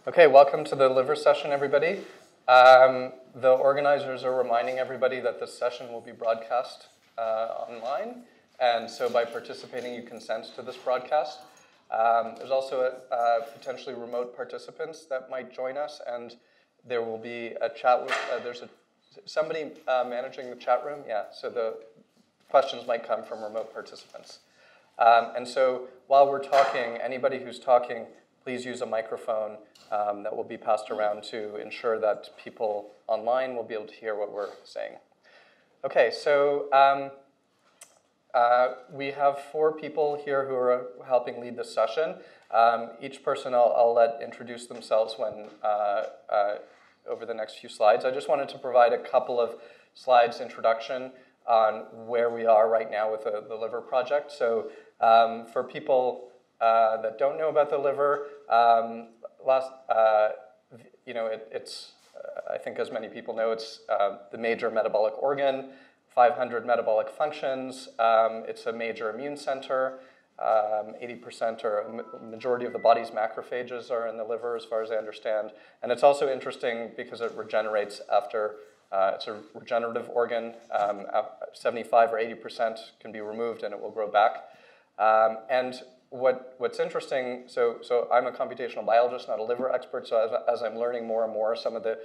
Okay, welcome to the liver session, everybody. The organizers are reminding everybody that this session will be broadcast online, and so by participating, you consent to this broadcast. There's also potentially remote participants that might join us, and there will be a chat. There's somebody managing the chat room. Yeah, so the questions might come from remote participants. And so while we're talking, anybody who's talking, please use a microphone that will be passed around to ensure that people online will be able to hear what we're saying. Okay, so we have 4 people here who are helping lead this session. Each person I'll let introduce themselves when over the next few slides. I just wanted to provide a couple of slides introduction on where we are right now with the liver project. So for people that don't know about the liver, it's I think as many people know, it's the major metabolic organ, 500 metabolic functions. It's a major immune center. 80% or a majority of the body's macrophages are in the liver, as far as I understand. And it's also interesting because it regenerates after. It's a regenerative organ. 75 or 80% can be removed, and it will grow back. And what's interesting, so I'm a computational biologist, not a liver expert, so as I'm learning more and more, some of the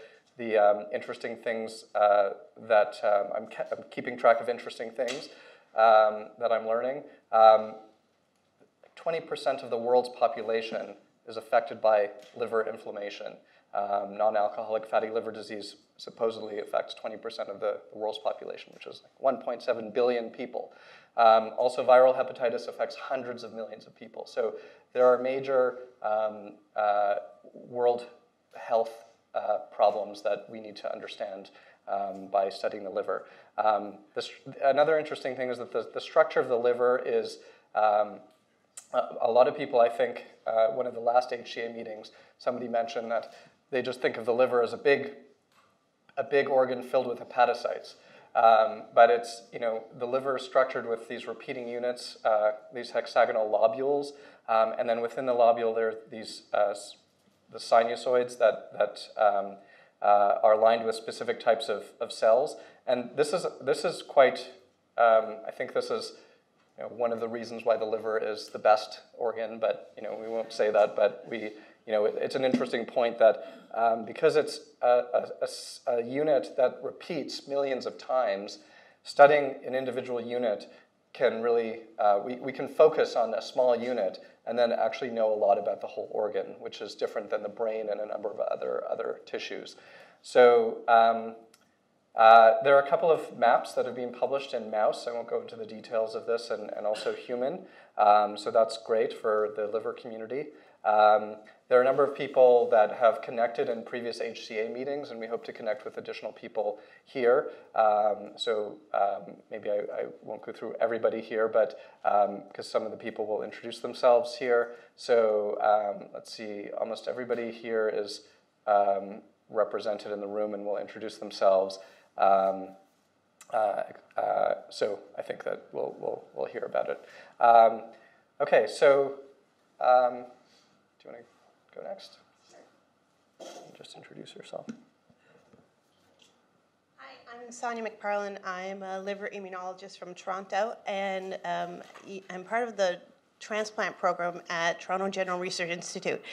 interesting things that I'm keeping track of interesting things that I'm learning. 20% of the world's population is affected by liver inflammation. Non-alcoholic fatty liver disease supposedly affects 20% of the world's population, which is like 1.7 billion people. Also, viral hepatitis affects hundreds of millions of people. So there are major world health problems that we need to understand by studying the liver. Another interesting thing is that the structure of the liver is, a lot of people, I think, one of the last HCA meetings, somebody mentioned that they just think of the liver as a big organ filled with hepatocytes. But it's, the liver is structured with these repeating units, these hexagonal lobules, and then within the lobule there are these the sinusoids that are lined with specific types of cells. And this is quite, I think this is one of the reasons why the liver is the best organ, but we won't say that, but it's an interesting point that because it's a unit that repeats millions of times, studying an individual unit can really, we can focus on a small unit and then actually know a lot about the whole organ, which is different than the brain and a number of other tissues. So there are a couple of maps that have been published in mouse. I won't go into the details of this, and also human. So that's great for the liver community. There are a number of people that have connected in previous HCA meetings, and we hope to connect with additional people here. Maybe I won't go through everybody here, but because some of the people will introduce themselves here. So let's see, almost everybody here is represented in the room and will introduce themselves. So I think that we'll hear about it. Okay, so do you want to go next? Just introduce yourself. Hi, I'm Sonya McParland. I'm a liver immunologist from Toronto, and I'm part of the transplant program at Toronto General Research Institute.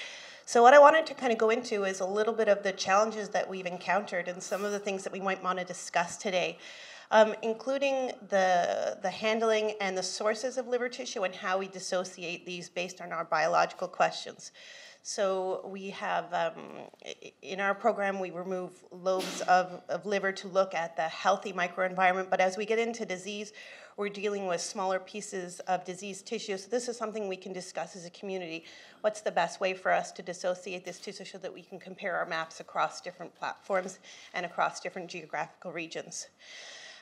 So what I wanted to kind of go into is a little bit of the challenges that we've encountered and some of the things that we might want to discuss today, including the handling and the sources of liver tissue and how we dissociate these based on our biological questions. So we have, in our program, we remove lobes of liver to look at the healthy microenvironment, but as we get into disease, we're dealing with smaller pieces of diseased tissue. So this is something we can discuss as a community. What's the best way for us to dissociate this tissue so that we can compare our maps across different platforms and across different geographical regions?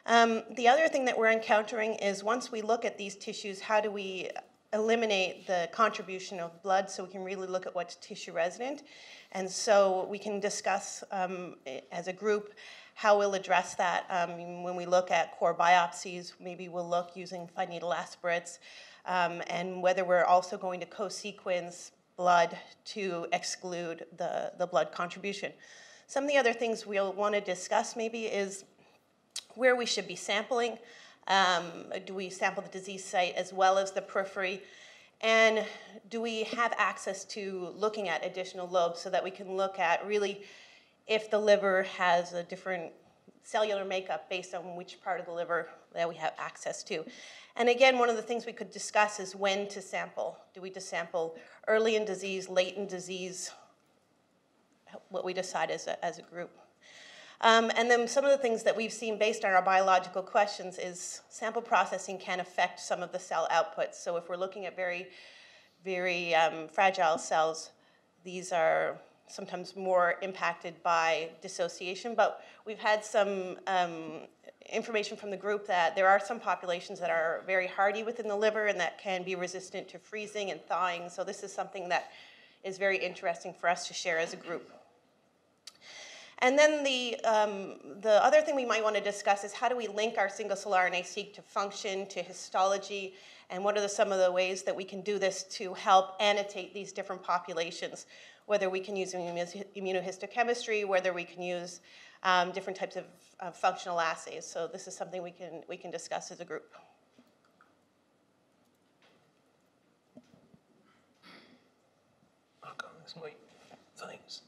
The other thing that we're encountering is once we look at these tissues, how do we eliminate the contribution of blood so we can really look at what's tissue resident? And so we can discuss as a group how we'll address that. When we look at core biopsies, maybe we'll look using fine needle aspirates, and whether we're also going to co-sequence blood to exclude the blood contribution. Some of the other things we'll want to discuss maybe is where we should be sampling. Do we sample the disease site as well as the periphery? And do we have access to looking at additional lobes so that we can look at really if the liver has a different cellular makeup based on which part of the liver that we have access to. And again, one of the things we could discuss is when to sample. Do we just sample early in disease, late in disease? What we decide as a group. And then some of the things that we've seen based on our biological questions is sample processing can affect some of the cell outputs. So if we're looking at very, very fragile cells, these are sometimes more impacted by dissociation. But we've had some information from the group that there are some populations that are very hardy within the liver and that can be resistant to freezing and thawing. So this is something that is very interesting for us to share as a group. And then the other thing we might want to discuss is how do we link our single-cell RNA-seq to function, to histology, and what are some of the ways that we can do this to help annotate these different populations, whether we can use immunohistochemistry, whether we can use different types of functional assays. So this is something we can discuss as a group. Thanks.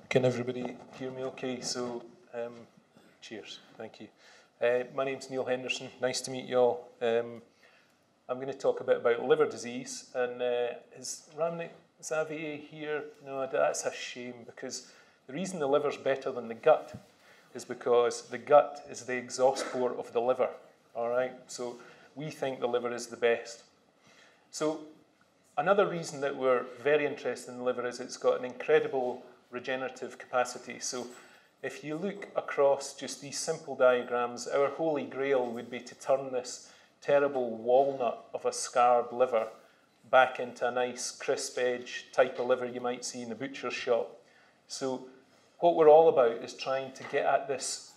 Can everybody hear me okay? So, cheers, thank you. My name's Neil Henderson, nice to meet you all. I'm going to talk a bit about liver disease, and is Ramnik Xavier here? No, that's a shame, because the reason the liver's better than the gut is because the gut is the exhaust port of the liver, all right? So we think the liver is the best. So another reason that we're very interested in the liver is it's got an incredible regenerative capacity. So if you look across just these simple diagrams, our holy grail would be to turn this terrible walnut of a scarred liver back into a nice crisp edge type of liver you might see in the butcher's shop. So what we're all about is trying to get at this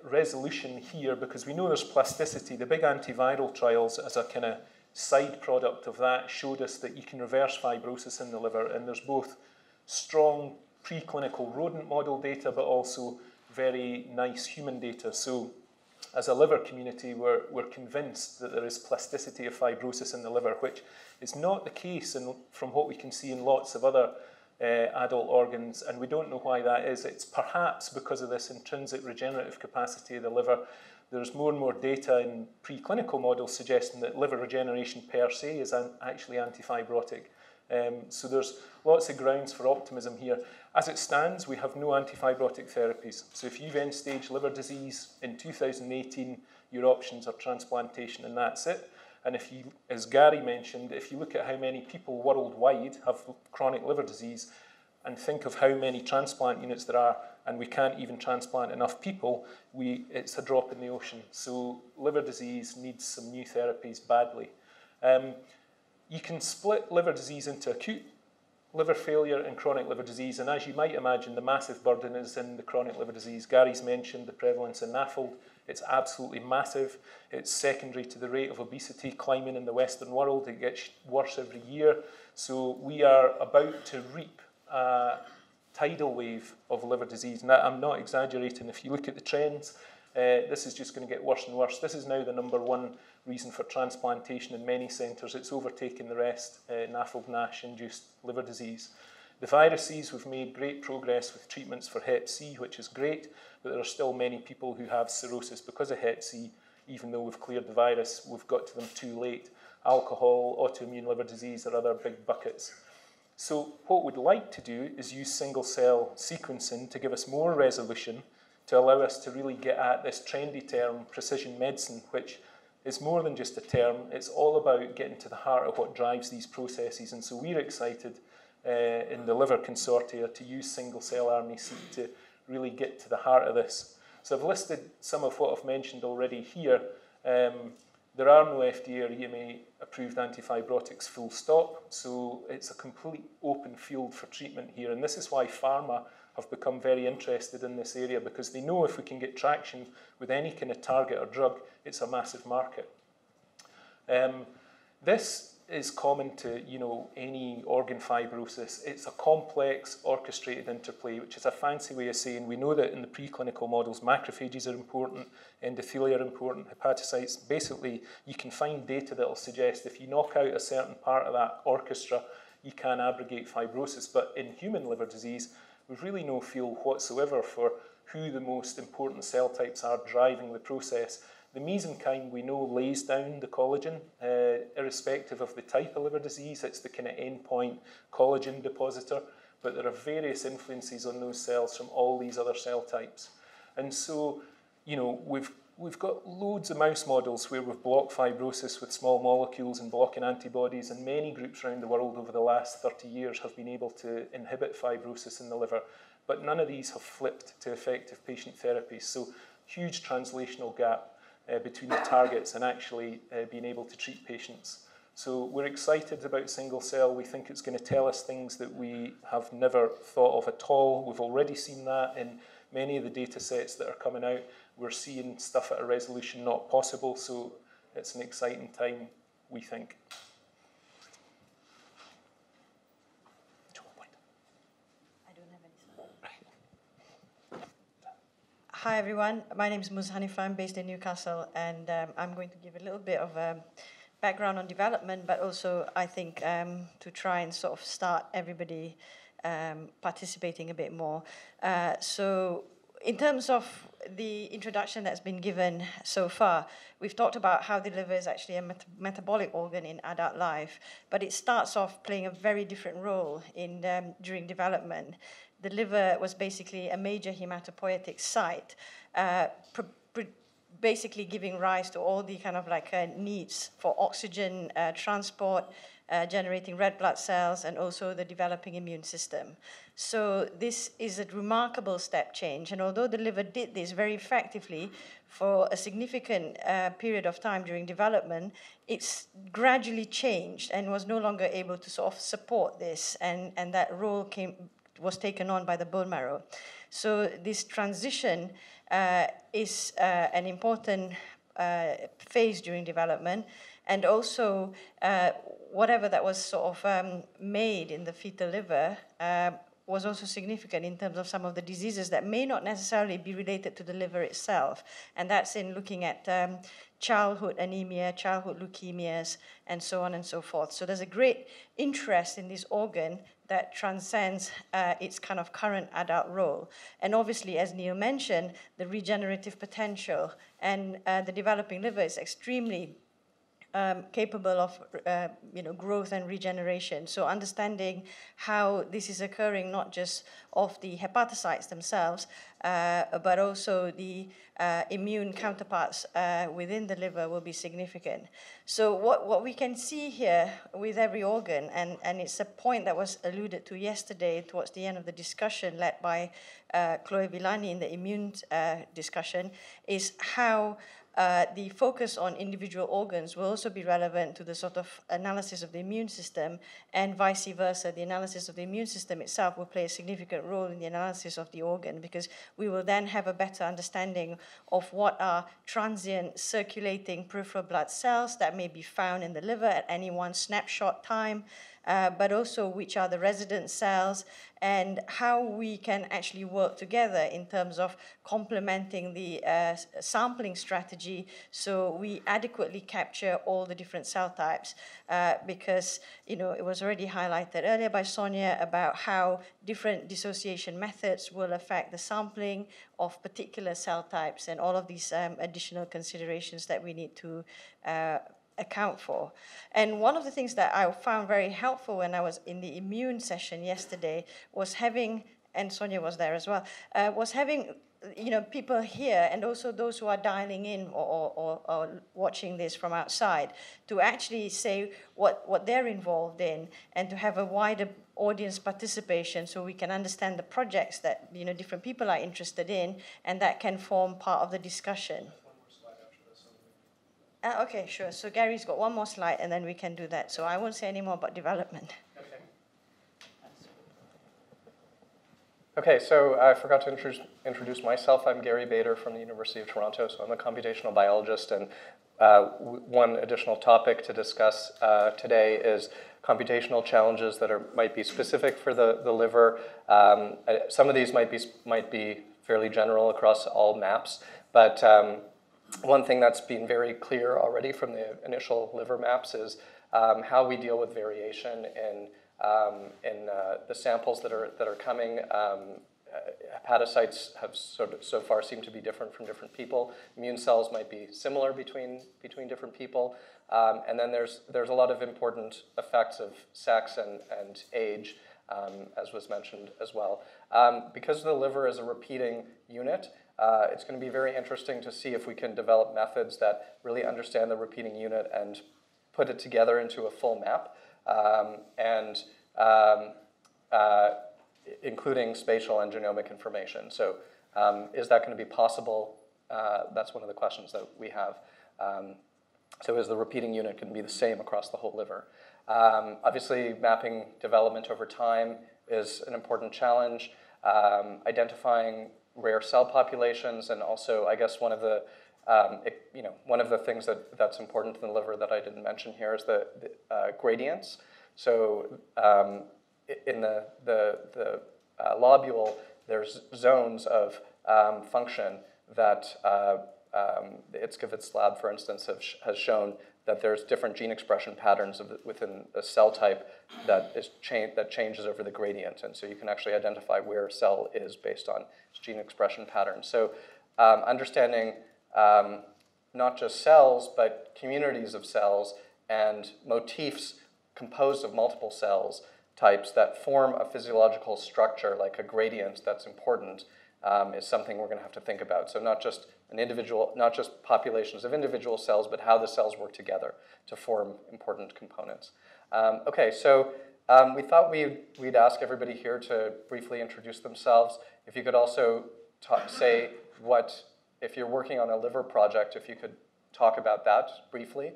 resolution here, because we know there's plasticity. The big antiviral trials as a kind of side product of that showed us that you can reverse fibrosis in the liver, and there's both strong preclinical rodent model data but also very nice human data. So as a liver community, we're convinced that there is plasticity of fibrosis in the liver, which is not the case from what we can see in lots of other adult organs, and we don't know why that is. It's perhaps because of this intrinsic regenerative capacity of the liver. There's more and more data in preclinical models suggesting that liver regeneration per se is actually antifibrotic. So there's lots of grounds for optimism here. As it stands, we have no antifibrotic therapies. So if you've end-stage liver disease in 2018, your options are transplantation, and that's it. And if you, as Gary mentioned, if you look at how many people worldwide have chronic liver disease and think of how many transplant units there are, and we can't even transplant enough people, it's a drop in the ocean. So liver disease needs some new therapies badly. You can split liver disease into acute liver failure and chronic liver disease, and as you might imagine, the massive burden is in the chronic liver disease. Gary's mentioned the prevalence in NAFLD. It's absolutely massive. It's secondary to the rate of obesity climbing in the Western world. It gets worse every year. So we are about to reap a tidal wave of liver disease. And I'm not exaggerating. If you look at the trends, this is just going to get worse and worse. This is now the #1 reason for transplantation in many centres. It's overtaken the rest, NAFLD, NASH-induced liver disease. The viruses, we've made great progress with treatments for Hep C, which is great, but there are still many people who have cirrhosis because of Hep C. Even though we've cleared the virus, we've got to them too late. Alcohol, autoimmune liver disease are other big buckets. So what we'd like to do is use single-cell sequencing to give us more resolution, to allow us to really get at this trendy term, precision medicine, which is more than just a term. It's all about getting to the heart of what drives these processes. And so we're excited in the liver consortia to use single-cell RNA-seq to really get to the heart of this. So I've listed some of what I've mentioned already here. There are no FDA or EMA approved antifibrotics full stop, so it's a complete open field for treatment here. And this is why pharma have become very interested in this area, because they know if we can get traction with any kind of target or drug, it's a massive market. This is common to, you know, any organ fibrosis. It's a complex orchestrated interplay, which is a fancy way of saying we know that in the preclinical models macrophages are important, endothelia are important, hepatocytes. Basically, you can find data that will suggest if you knock out a certain part of that orchestra, you can abrogate fibrosis. But in human liver disease, we've really no feel whatsoever for who the most important cell types are driving the process. The mesenchyme we know lays down the collagen, irrespective of the type of liver disease. It's the kind of endpoint collagen depositor, but there are various influences on those cells from all these other cell types. And so, you know, we've got loads of mouse models where we've blocked fibrosis with small molecules and blocking antibodies, and many groups around the world over the last 30 years have been able to inhibit fibrosis in the liver, but none of these have flipped to effective patient therapies. So huge translational gap between the targets and actually being able to treat patients. So we're excited about single cell. We think it's going to tell us things that we have never thought of at all. We've already seen that in many of the data sets that are coming out. We're seeing stuff at a resolution not possible, so it's an exciting time, we think. Hi everyone, my name is Haniffa. I'm based in Newcastle, and I'm going to give a little bit of background on development, but also I think to try and sort of start everybody participating a bit more. So in terms of the introduction that's been given so far, we've talked about how the liver is actually a metabolic organ in adult life, but it starts off playing a very different role in during development. The liver was basically a major hematopoietic site, basically giving rise to all the kind of like needs for oxygen transport, generating red blood cells, and also the developing immune system. So this is a remarkable step change. And although the liver did this very effectively for a significant period of time during development, it's gradually changed and was no longer able to sort of support this. And that role was taken on by the bone marrow. So this transition is an important phase during development, and also whatever that was sort of made in the fetal liver was also significant in terms of some of the diseases that may not necessarily be related to the liver itself, and that's in looking at childhood anemia, childhood leukemias, and so on and so forth. So there's a great interest in this organ that transcends its kind of current adult role. And obviously, as Neil mentioned, the regenerative potential and the developing liver is extremely capable of growth and regeneration. So understanding how this is occurring, not just of the hepatocytes themselves, but also the immune counterparts within the liver will be significant. So what we can see here with every organ, and it's a point that was alluded to yesterday towards the end of the discussion led by Chloe Villani in the immune discussion, is how the focus on individual organs will also be relevant to the sort of analysis of the immune system, and vice versa. The analysis of the immune system itself will play a significant role in the analysis of the organ, because we will then have a better understanding of what are transient circulating peripheral blood cells that may be found in the liver at any one snapshot time, but also which are the resident cells, and how we can actually work together in terms of complementing the sampling strategy so we adequately capture all the different cell types. Because it was already highlighted earlier by Sonya about how different dissociation methods will affect the sampling of particular cell types, and all of these additional considerations that we need to account for. And one of the things that I found very helpful when I was in the immune session yesterday was having, and Sonya was there as well, was having people here, and also those who are dialing in or watching this from outside, to actually say what they're involved in, and to have a wider audience participation so we can understand the projects that different people are interested in, and that can form part of the discussion. Okay, sure. So Gary's got one more slide, and then we can do that. So I won't say any more about development. Okay, so I forgot to introduce myself. I'm Gary Bader from the University of Toronto. So I'm a computational biologist, and one additional topic to discuss today is computational challenges that might be specific for the liver. Some of these might be fairly general across all maps, but one thing that's been very clear already from the initial liver maps is how we deal with variation in the samples that are coming. Hepatocytes have so far seemed to be different from different people. Immune cells might be similar between different people. And then there's a lot of important effects of sex and age, as was mentioned as well. Because the liver is a repeating unit, it's going to be very interesting to see if we can develop methods that really understand the repeating unit and put it together into a full map, including spatial and genomic information. So is that going to be possible? That's one of the questions that we have. So is the repeating unit going to be the same across the whole liver? Obviously, mapping development over time is an important challenge. Identifying rare cell populations, and also, I guess, one of the things that's important in the liver that I didn't mention here is the gradients. So in the lobule, there's zones of function that the Itzkovitz lab, for instance, has shown that there's different gene expression patterns within a cell type that changes over the gradient. And so you can actually identify where a cell is based on its gene expression patterns. So understanding not just cells, but communities of cells and motifs composed of multiple cells types that form a physiological structure like a gradient that's important is something we're going to have to think about. So not just populations of individual cells, but how the cells work together to form important components. Okay, so we thought we'd ask everybody here to briefly introduce themselves. If you could also say if you're working on a liver project, if you could talk about that briefly,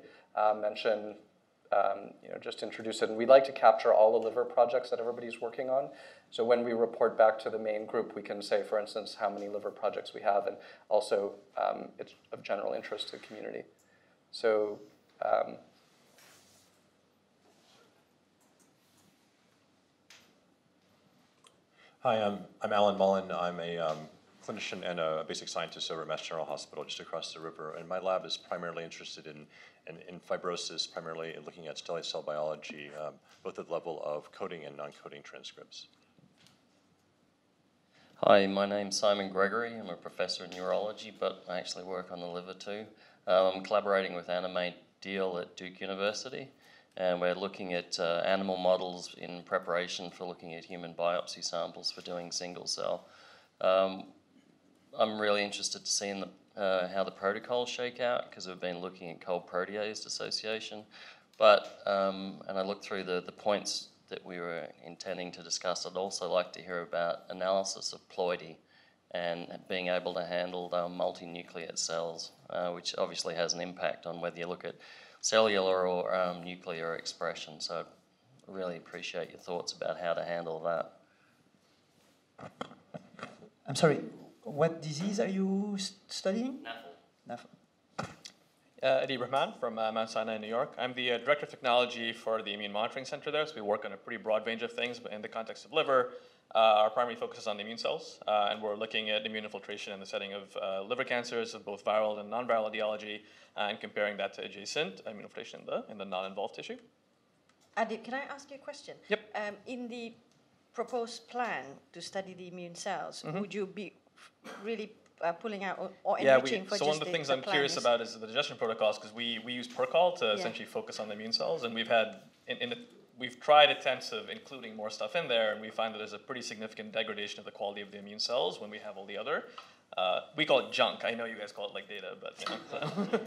mention, just introduce it. And we'd like to capture all the liver projects that everybody's working on. So when we report back to the main group, we can say, for instance, how many liver projects we have, and also it's of general interest to the community. So hi, I'm Alan Mullen. I'm a clinician and a basic scientist over at Mass General Hospital just across the river, and my lab is primarily interested in fibrosis, primarily looking at stellate cell biology, both at the level of coding and non-coding transcripts. Hi, my name's Simon Gregory. I'm a professor in neurology, but I actually work on the liver too. I'm collaborating with Anime Deal at Duke University, and we're looking at animal models in preparation for looking at human biopsy samples for doing single cell. I'm really interested to see how the protocols shake out, because we've been looking at cold protease dissociation. But, and I looked through the points that we were intending to discuss. I'd also like to hear about analysis of ploidy and being able to handle multinucleate cells, which obviously has an impact on whether you look at cellular or nuclear expression. So I really appreciate your thoughts about how to handle that. I'm sorry, what disease are you studying? NAFL. Adi Rahman from Mount Sinai, New York. I'm the Director of Technology for the Immune Monitoring Center there, so we work on a pretty broad range of things, but in the context of liver, our primary focus is on the immune cells, and we're looking at immune infiltration in the setting of liver cancers of both viral and non-viral etiology, and comparing that to adjacent immune infiltration in the non-involved tissue. Adi, can I ask you a question? Yep. In the proposed plan to study the immune cells, would you be really pulling out or enriching for so one of the things I'm curious about is the digestion protocols, because we use Percol to essentially focus on the immune cells, and we've had we've tried attempts of including more stuff in there, and we find that there's a pretty significant degradation of the quality of the immune cells when we have all the other. We call it junk. I know you guys call it like data, but you know.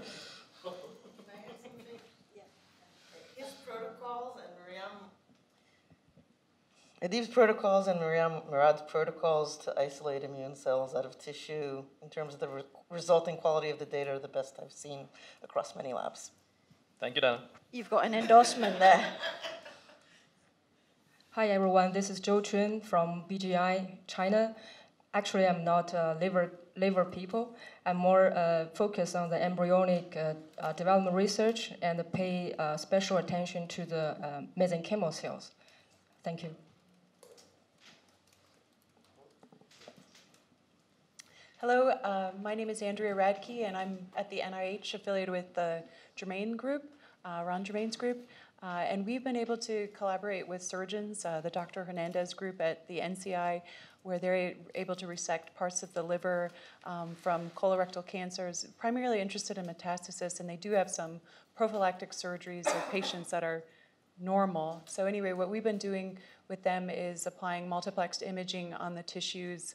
These protocols and Murad's protocols to isolate immune cells out of tissue in terms of the resulting quality of the data are the best I've seen across many labs. Thank you, Dana. You've got an endorsement there. Hi everyone, this is Zhou Chun from BGI, China. Actually, I'm not a liver liver people. I'm more focused on the embryonic development research and pay special attention to the mesenchymal cells. Thank you. Hello, my name is Andrea Radke, and I'm at the NIH affiliated with the Germain group, Ron Germain's group. And we've been able to collaborate with surgeons, the Dr. Hernandez group at the NCI, where they're able to resect parts of the liver from colorectal cancers, primarily interested in metastasis, and they do have some prophylactic surgeries of patients that are normal. So anyway, what we've been doing with them is applying multiplexed imaging on the tissues,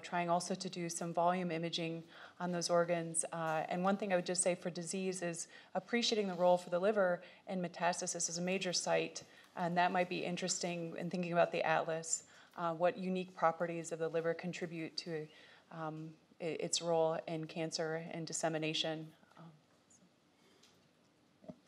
trying also to do some volume imaging on those organs. And one thing I would just say for disease is appreciating the role for the liver in metastasis is a major site, and that might be interesting in thinking about the atlas, what unique properties of the liver contribute to its role in cancer and dissemination.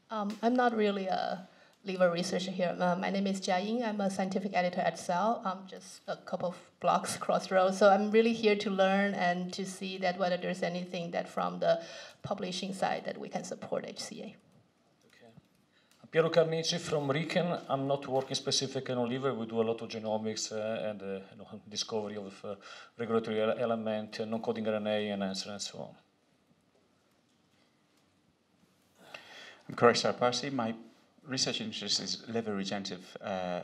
I'm not really a liver researcher here. My name is Jia Ying. I'm a scientific editor at Cell. I'm just a couple of blocks across the road. So I'm really here to learn and to see that whether there's anything that from the publishing side that we can support HCA. Piero Carnici from RICAN. I'm not working specifically on liver. We do a lot of genomics and discovery of regulatory element, non-coding RNA, and answer, and so on. I'm Percy. My research interest is liver regenerative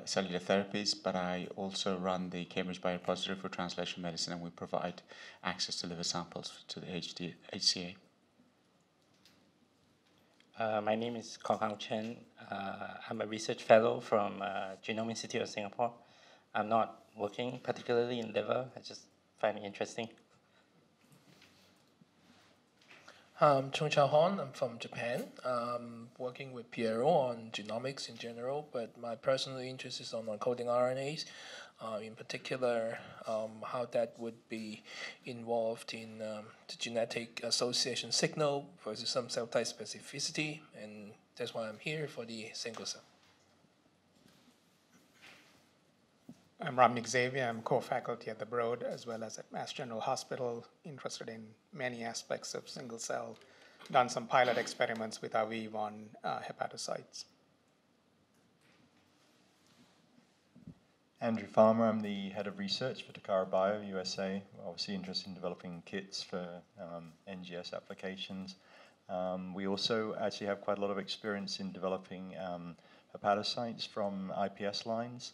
cellular therapies, but I also run the Cambridge Biorepository for Translational Medicine, and we provide access to liver samples to the HCA. My name is Koh Hong Chen. I'm a research fellow from Genome Institute of Singapore. I'm not working particularly in liver. I just find it interesting. Chancho Han, I'm from Japan. Working with Piero on genomics in general, but my personal interest is on encoding RNAs, in particular how that would be involved in the genetic association signal versus some cell type specificity, and that's why I'm here for the single cell. I'm Dominic Xavier. I'm co-faculty at the Broad as well as at Mass General Hospital, interested in many aspects of single cell, done some pilot experiments with Aviv on hepatocytes. Andrew Farmer, I'm the head of research for Takara Bio, USA. We're obviously interested in developing kits for NGS applications. We also actually have quite a lot of experience in developing hepatocytes from IPS lines.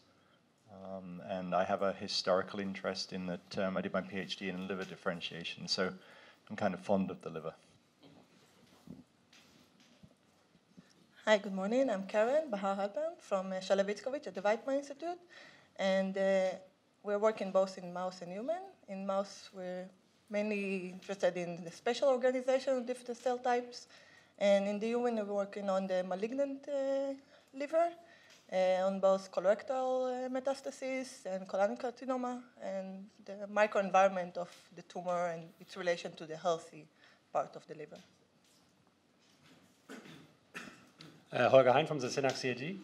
And I have a historical interest in that. I did my PhD in liver differentiation, so I'm kind of fond of the liver. Hi, good morning. I'm Karen Bahar-Halban from Shalavitskovich at the Redmayne Institute, and we're working both in mouse and human. In mouse, we're mainly interested in the spatial organization of different cell types, and in the human, we're working on the malignant liver, on both colorectal metastases and cholangiocarcinoma, and the microenvironment of the tumor and its relation to the healthy part of the liver. Holger Hein from the SYNAX CAG.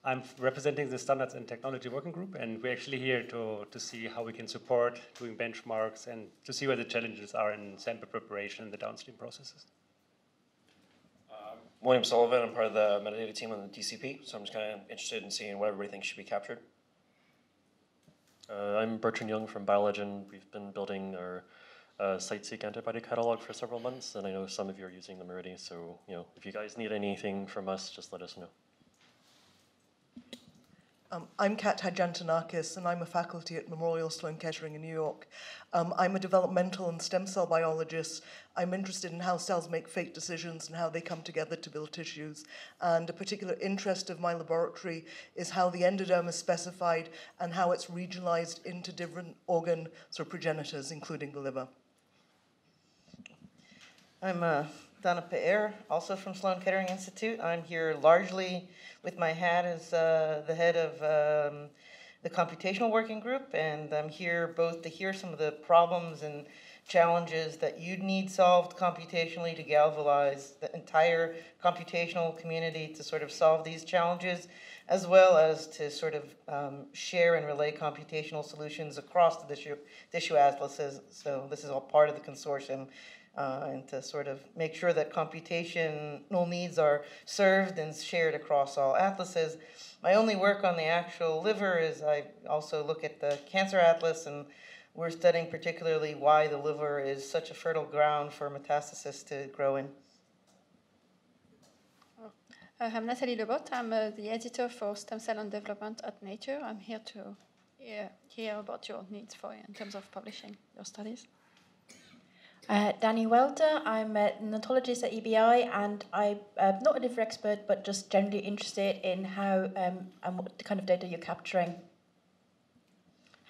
I'm representing the Standards and Technology Working Group, and we're actually here to see how we can support doing benchmarks and to see where the challenges are in sample preparation and the downstream processes. William Sullivan, I'm part of the metadata team on the DCP, so I'm just kind of interested in seeing what everybody thinks should be captured. I'm Bertrand Young from BioLegend. We've been building our site-seq antibody catalog for several months, and I know some of you are using them already, so if you guys need anything from us, just let us know. I'm Kat Hadjantanakis, and I'm a faculty at Memorial Sloan Kettering in New York. I'm a developmental and stem cell biologist. I'm interested in how cells make fate decisions and how they come together to build tissues. And a particular interest of my laboratory is how the endoderm is specified and how it's regionalized into different organ progenitors, including the liver. I'm Donna Peer, also from Sloan Kettering Institute. I'm here largely with my hat as the head of the computational working group, and I'm here both to hear some of the problems and challenges that you'd need solved computationally to galvanize the entire computational community to sort of solve these challenges, as well as to sort of share and relay computational solutions across the tissue atlases. So this is all part of the consortium, and to sort of make sure that computational needs are served and shared across all atlases. My only work on the actual liver is I also look at the cancer atlas, and we're studying particularly why the liver is such a fertile ground for metastasis to grow in. I'm Natalie Lebot. I'm the editor for Stem Cell and Development at Nature. I'm here to hear about your needs in terms of publishing your studies. Danny Welder. I'm a neonatologist at EBI, and I'm not a liver expert, but just generally interested in how and what kind of data you're capturing.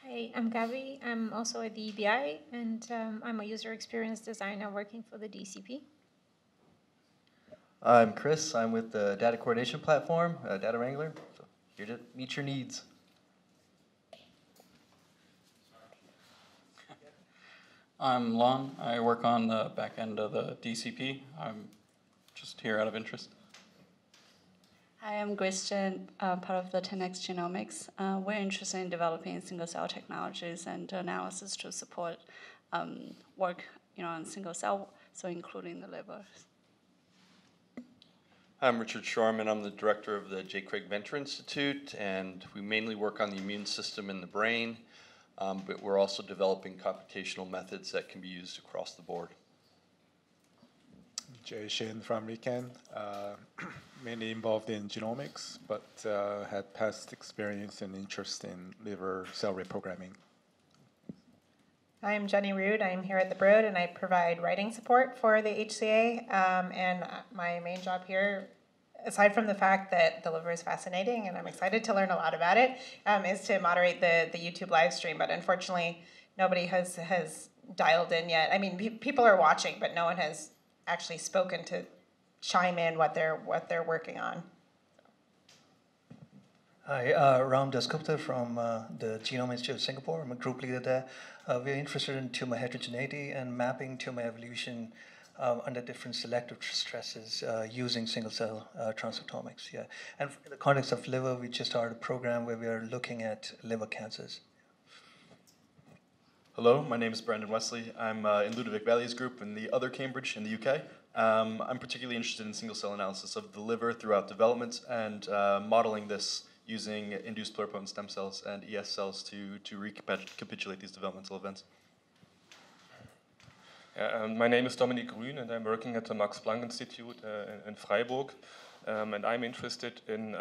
Hi, I'm Gabby. I'm also at the EBI, and I'm a user experience designer working for the DCP. I'm Chris. I'm with the data coordination platform, Data Wrangler. So here to meet your needs. I'm Lon. I work on the back end of the DCP. I'm just here out of interest. Hi, I'm Christian, part of the 10x Genomics. We're interested in developing single-cell technologies and analysis to support work on single-cell, so including the liver. I'm Richard Shorman. I'm the director of the J. Craig Venter Institute, and we mainly work on the immune system in the brain. But we're also developing computational methods that can be used across the board. Jay Shin from RICAN, mainly involved in genomics, but had past experience and interest in liver cell reprogramming. I'm Jenny Rood. I'm here at the Broad, and I provide writing support for the HCA. And my main job here, aside from the fact that the liver is fascinating and I'm excited to learn a lot about it, is to moderate the YouTube live stream. But unfortunately, nobody has dialed in yet. I mean, people are watching, but no one has actually spoken to chime in what they're working on. Hi, Ram Dasgupta from the Genome Institute of Singapore. I'm a group leader there. We're interested in tumor heterogeneity and mapping tumor evolution under different selective stresses using single-cell transcriptomics. Yeah, and in the context of liver, we just started a program where we are looking at liver cancers. Hello, my name is Brandon Wesley. I'm in Ludovic Valia's group in the other Cambridge in the UK. I'm particularly interested in single-cell analysis of the liver throughout development and modeling this using induced pluripotent stem cells and ES cells to recapitulate these developmental events. My name is Dominic and I'm working at the Max Planck Institute in Freiburg. And I'm interested in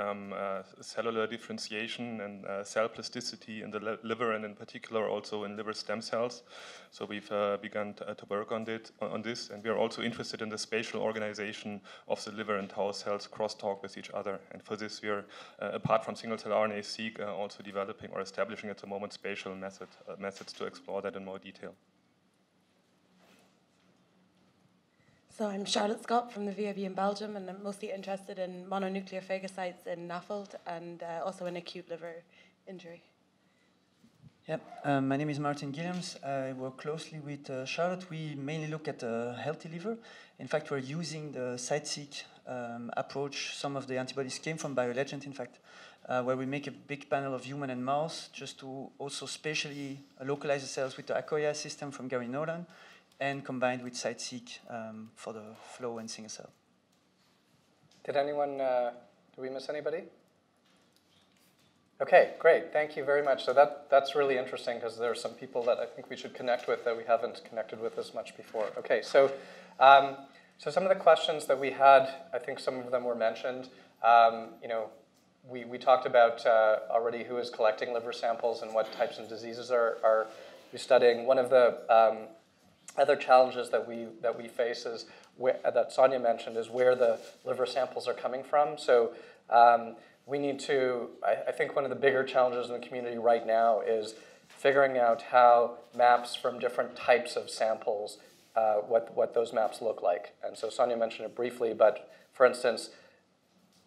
cellular differentiation and cell plasticity in the liver, and in particular also in liver stem cells. So we've begun to work on this, and we are also interested in the spatial organization of the liver and how cells crosstalk with each other. And for this, we are, apart from single-cell RNA-seq, also developing or establishing at the moment spatial methods to explore that in more detail. So I'm Charlotte Scott from the VIB in Belgium, and I'm mostly interested in mononuclear phagocytes in NAFLD and also in acute liver injury. Yep, my name is Martin Guillems. I work closely with Charlotte. We mainly look at the healthy liver. In fact, we're using the site-seq approach. Some of the antibodies came from BioLegend, in fact, where we make a big panel of human and mouse just to also spatially localize the cells with the Akoya system from Gary Nolan, and combined with site-seq for the flow and single cell. Did anyone, did we miss anybody? Okay, great, thank you very much. So that's really interesting because there are some people that I think we should connect with that we haven't connected with as much before. Okay, so some of the questions that we had, I think some of them were mentioned. We talked about already who is collecting liver samples and what types of diseases are we studying. One of the other challenges that we face is that Sonya mentioned is where the liver samples are coming from. So we need to, I think one of the bigger challenges in the community right now is figuring out how maps from different types of samples, what those maps look like. And so Sonya mentioned it briefly, but for instance,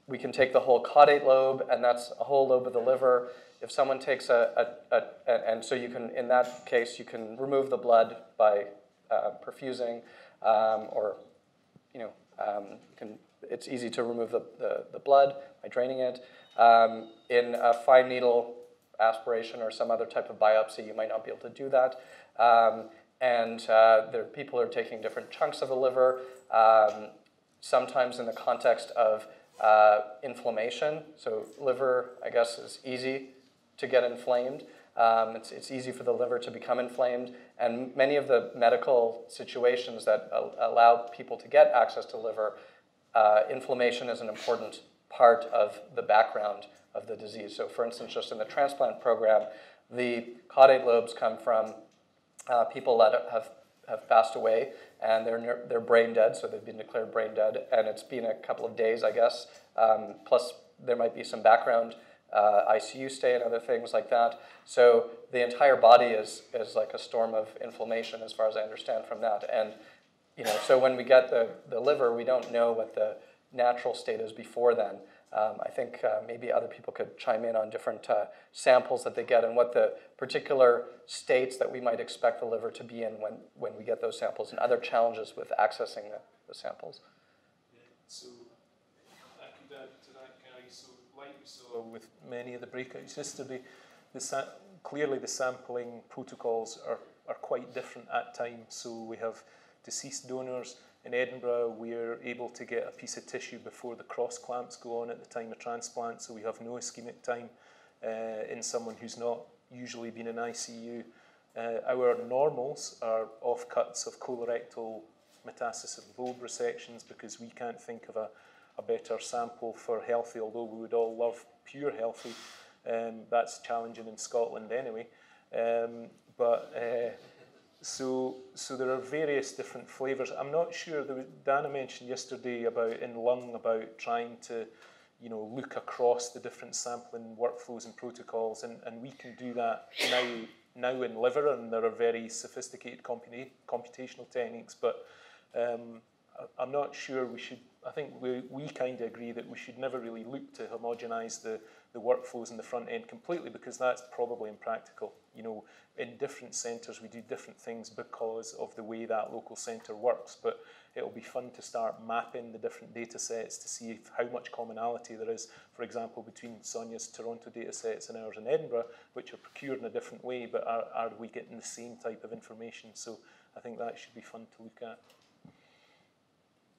we can take the whole caudate lobe, and that's a whole lobe of the liver. If someone takes and so you can, in that case, you can remove the blood by perfusing, or it's easy to remove the blood by draining it. In a fine needle aspiration or some other type of biopsy, you might not be able to do that. People are taking different chunks of the liver, sometimes in the context of inflammation. So liver, I guess, is easy to get inflamed. It's easy for the liver to become inflamed. And many of the medical situations that allow people to get access to liver, inflammation is an important part of the background of the disease. So for instance, just in the transplant program, the caudate lobes come from people that have passed away, and they're brain dead, so they've been declared brain dead, and it's been a couple of days, I guess, plus there might be some background ICU stay and other things like that. So the entire body is like a storm of inflammation, as far as I understand from that. And so when we get the liver, we don't know what the natural state is before then. I think maybe other people could chime in on different samples that they get and what the particular states that we might expect the liver to be in when we get those samples, and other challenges with accessing the samples. So I could add to that, Gary. So like we saw with many of the breakouts yesterday, clearly the sampling protocols are quite different at times. So we have deceased donors. In Edinburgh, we're able to get a piece of tissue before the cross clamps go on at the time of transplant, so we have no ischemic time in someone who's not usually been in ICU. Our normals are offcuts of colorectal metastasis and bulb resections, because we can't think of a better sample for healthy, although we would all love pure healthy. That's challenging in Scotland anyway. So there are various different flavours. I'm not sure, Dana mentioned yesterday in lung about trying to look across the different sampling workflows and protocols, and we can do that now in liver, and there are very sophisticated computational techniques, but I'm not sure we should. I think we kind of agree that we should never really look to homogenise the workflows in the front end completely, because that's probably impractical. In different centres we do different things because of the way that local centre works, but it'll be fun to start mapping the different data sets to see how much commonality there is, for example, between Sonia's Toronto data sets and ours in Edinburgh, which are procured in a different way, but are we getting the same type of information? So I think that should be fun to look at.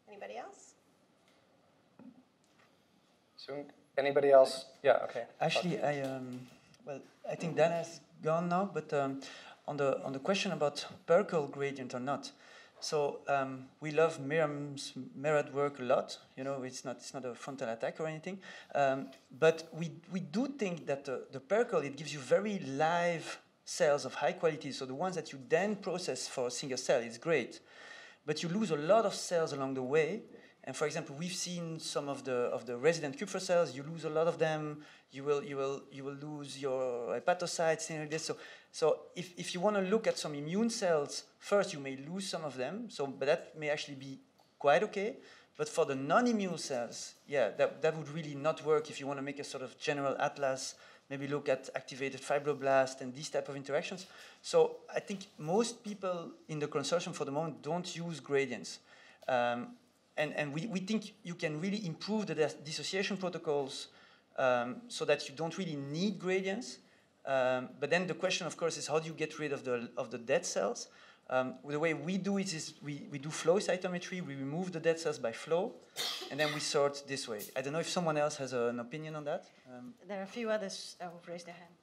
Anybody else? So anybody else? Yeah, okay. Actually, I think Dana's gone now, but on the question about Perkel gradient or not, so we love Miriam's mirrored work a lot. It's not a frontal attack or anything, but we do think that the Perkel, it gives you very live cells of high quality. So the ones that you then process for a single cell is great, but you lose a lot of cells along the way. And for example, we've seen some of the resident Kupffer cells. You lose a lot of them. You will lose your hepatocytes, things like this. So if you want to look at some immune cells first, you may lose some of them. But that may actually be quite okay. But for the non-immune cells, yeah, that would really not work if you want to make a sort of general atlas. Maybe look at activated fibroblast and these type of interactions. So I think most people in the consortium for the moment don't use gradients. And we think you can really improve the dissociation protocols so that you don't really need gradients. But then the question, of course, is how do you get rid of the dead cells? The way we do it is we do flow cytometry. We remove the dead cells by flow, and then we sort this way. I don't know if someone else has an opinion on that. There are a few others who've raised their hand.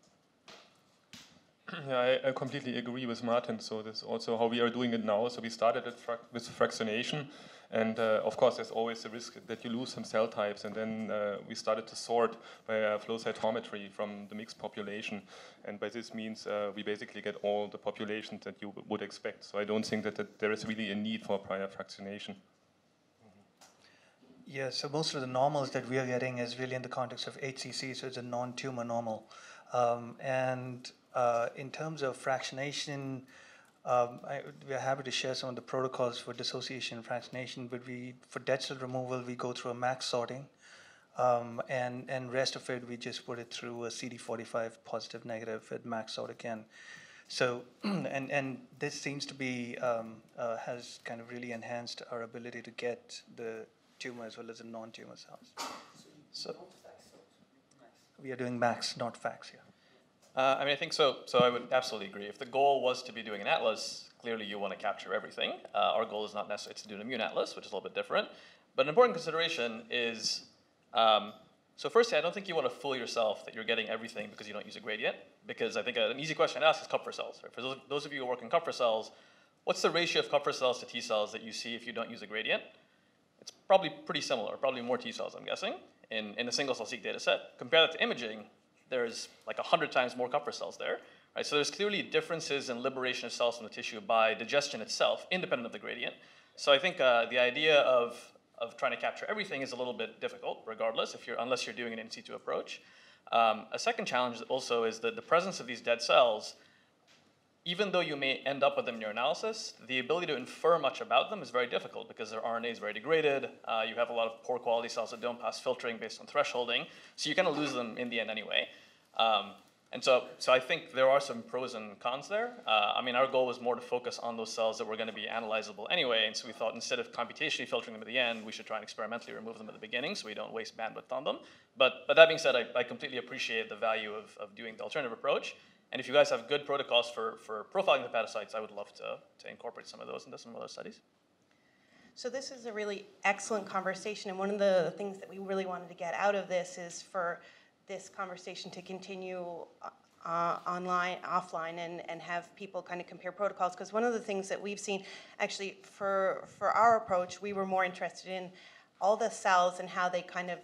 Yeah, I completely agree with Martin. So that's also how we are doing it now. So we started with fractionation. And of course, there's always the risk that you lose some cell types. And then we started to sort by flow cytometry from the mixed population. And by this means, we basically get all the populations that you would expect. So I don't think that there is really a need for prior fractionation. Yeah, so most of the normals that we are getting is really in the context of HCC, so it's a non-tumor normal. In terms of fractionation, we are happy to share some of the protocols for dissociation and fractionation, but for dead cell removal, we go through a max sorting, and rest of it, we just put it through a CD45 positive negative at max sort again. So, and this seems to be, has kind of really enhanced our ability to get the tumor as well as the non-tumor cells. So we are doing max, not fax here. I mean, I think so. So I would absolutely agree. If the goal was to be doing an atlas, clearly you want to capture everything. Our goal is not necessarily to do an immune atlas, which is a little bit different. But an important consideration is, so firstly, I don't think you want to fool yourself that you're getting everything because you don't use a gradient. Because I think an easy question to ask is Kupffer cells. Right? For those of you who work in Kupffer cells, what's the ratio of Kupffer cells to T cells that you see if you don't use a gradient? It's probably pretty similar, probably more T cells, I'm guessing, in a single-cell-seq data set. Compare that to imaging, there's like 100 times more Kupffer cells there. Right? So there's clearly differences in liberation of cells from the tissue by digestion itself, independent of the gradient. So I think the idea of trying to capture everything is a little bit difficult, regardless, unless you're doing an in situ approach. A second challenge also is that the presence of these dead cells, even though you may end up with them in your analysis, the ability to infer much about them is very difficult because their RNA is very degraded. You have a lot of poor quality cells that don't pass filtering based on thresholding. So you kind of lose them in the end anyway. And so I think there are some pros and cons there. I mean, our goal was more to focus on those cells that were going to be analyzable anyway. And so we thought instead of computationally filtering them at the end, we should try and experimentally remove them at the beginning so we don't waste bandwidth on them. But that being said, I completely appreciate the value of doing the alternative approach. And if you guys have good protocols for profiling the hepatocytes, I would love to incorporate some of those into some other studies. So this is a really excellent conversation. And one of the things that we really wanted to get out of this is for this conversation to continue online, offline, and have people kind of compare protocols. Because one of the things that we've seen, actually, for our approach, we were more interested in all the cells and how they kind of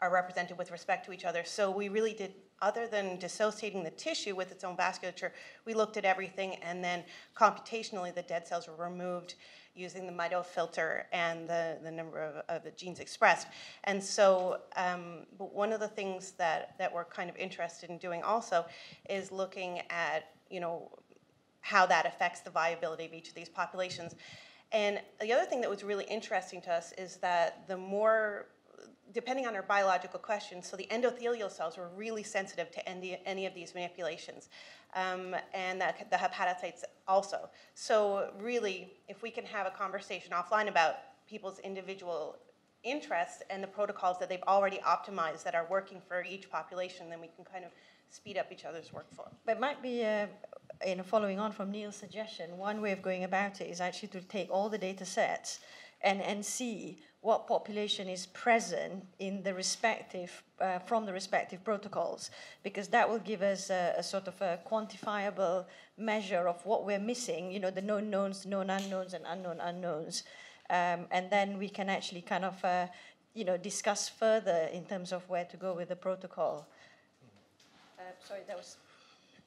are represented with respect to each other. So we really did, other than dissociating the tissue with its own vasculature, we looked at everything, and then computationally the dead cells were removed using the mito filter and the number of the genes expressed. And so but one of the things that we're kind of interested in doing also is looking at, how that affects the viability of each of these populations. And the other thing that was really interesting to us is that the more, depending on our biological questions, so the endothelial cells were really sensitive to any of these manipulations, and the hepatocytes also. So really, if we can have a conversation offline about people's individual interests and the protocols that they've already optimized that are working for each population, then we can kind of speed up each other's workflow. But it might be, following on from Neil's suggestion, one way of going about it is actually to take all the data sets and see what population is present in the respective, from the respective protocols, because that will give us a sort of a quantifiable measure of what we're missing, the known knowns, known unknowns, and unknown unknowns. And then we can actually kind of, discuss further in terms of where to go with the protocol. Sorry, that was...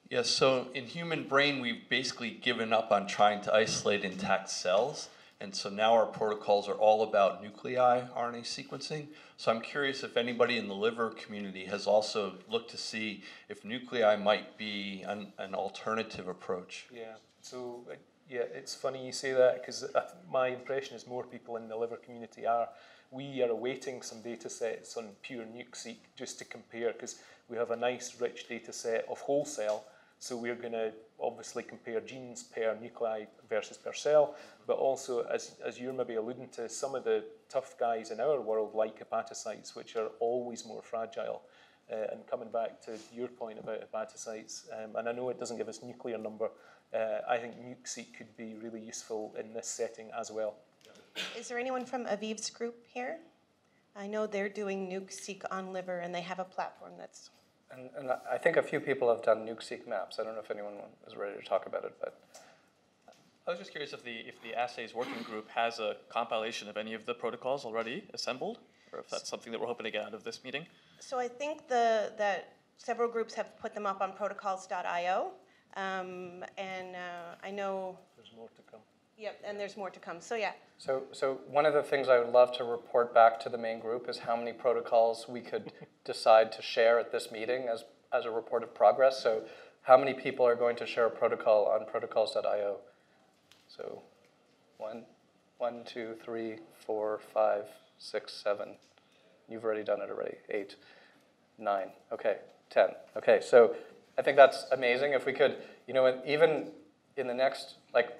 Yes, so in human brain, we've basically given up on trying to isolate intact cells. And so now our protocols are all about nuclei RNA sequencing. So I'm curious if anybody in the liver community has also looked to see if nuclei might be an alternative approach. Yeah, so yeah, it's funny you say that because my impression is more people in the liver community we are awaiting some data sets on pure nuke-seq just to compare, because we have a nice rich data set of whole cell. So we're going to obviously compare genes per nuclei versus per cell, but also, as you're maybe alluding to, some of the tough guys in our world, like hepatocytes, which are always more fragile. And coming back to your point about hepatocytes, and I know it doesn't give us nuclear number, I think nuke-seq could be really useful in this setting as well. Is there anyone from Aviv's group here? I know they're doing nuke-seq on liver, and they have a platform that's... And I think a few people have done nuke-seq maps. I don't know if anyone is ready to talk about it, but... I was just curious if the assays working group has a compilation of any of the protocols already assembled, or if that's something that we're hoping to get out of this meeting. So I think that several groups have put them up on protocols.io, and I know... There's more to come. Yep, and there's more to come, so yeah. So one of the things I would love to report back to the main group is how many protocols we could decide to share at this meeting as a report of progress. So how many people are going to share a protocol on protocols.io? So 1, 2, 3, 4, 5, 6, 7. You've already done it already. 8, 9. Okay, 10. Okay, so I think that's amazing. If we could, you know, even in the next, like,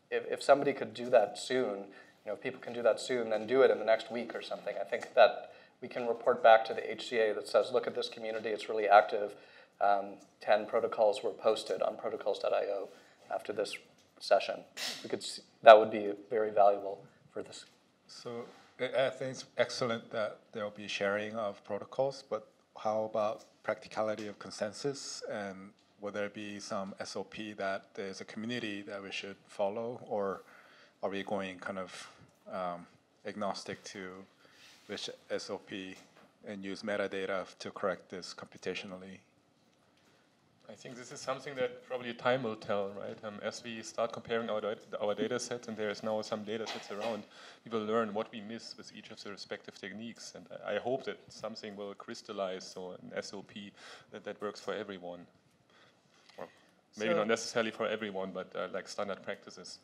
if somebody could do that soon, you know, if people can do that soon, then do it in the next week or something. I think that we can report back to the HCA that says, look at this community, it's really active. 10 protocols were posted on protocols.io after this session. We could see, that would be very valuable for this. So I think it's excellent that there will be sharing of protocols, but how about practicality of consensus, and will there be some SOP that there's a community that we should follow, or are we going kind of agnostic to which SOP and use metadata to correct this computationally? I think this is something that probably time will tell, right? As we start comparing our data sets, and there is now some data sets around, we will learn what we miss with each of the respective techniques. And I hope that something will crystallize, so an SOP that works for everyone. Or maybe not necessarily for everyone, but like standard practices.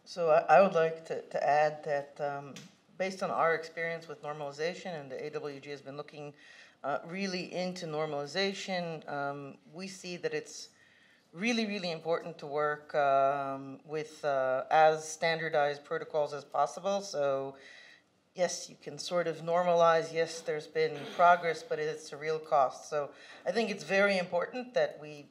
So I would like to add that based on our experience with normalization, and the AWG has been looking really into normalization, we see that it's really, really important to work with as standardized protocols as possible. So yes, you can sort of normalize, yes, there's been progress, but it's a real cost. So I think it's very important that we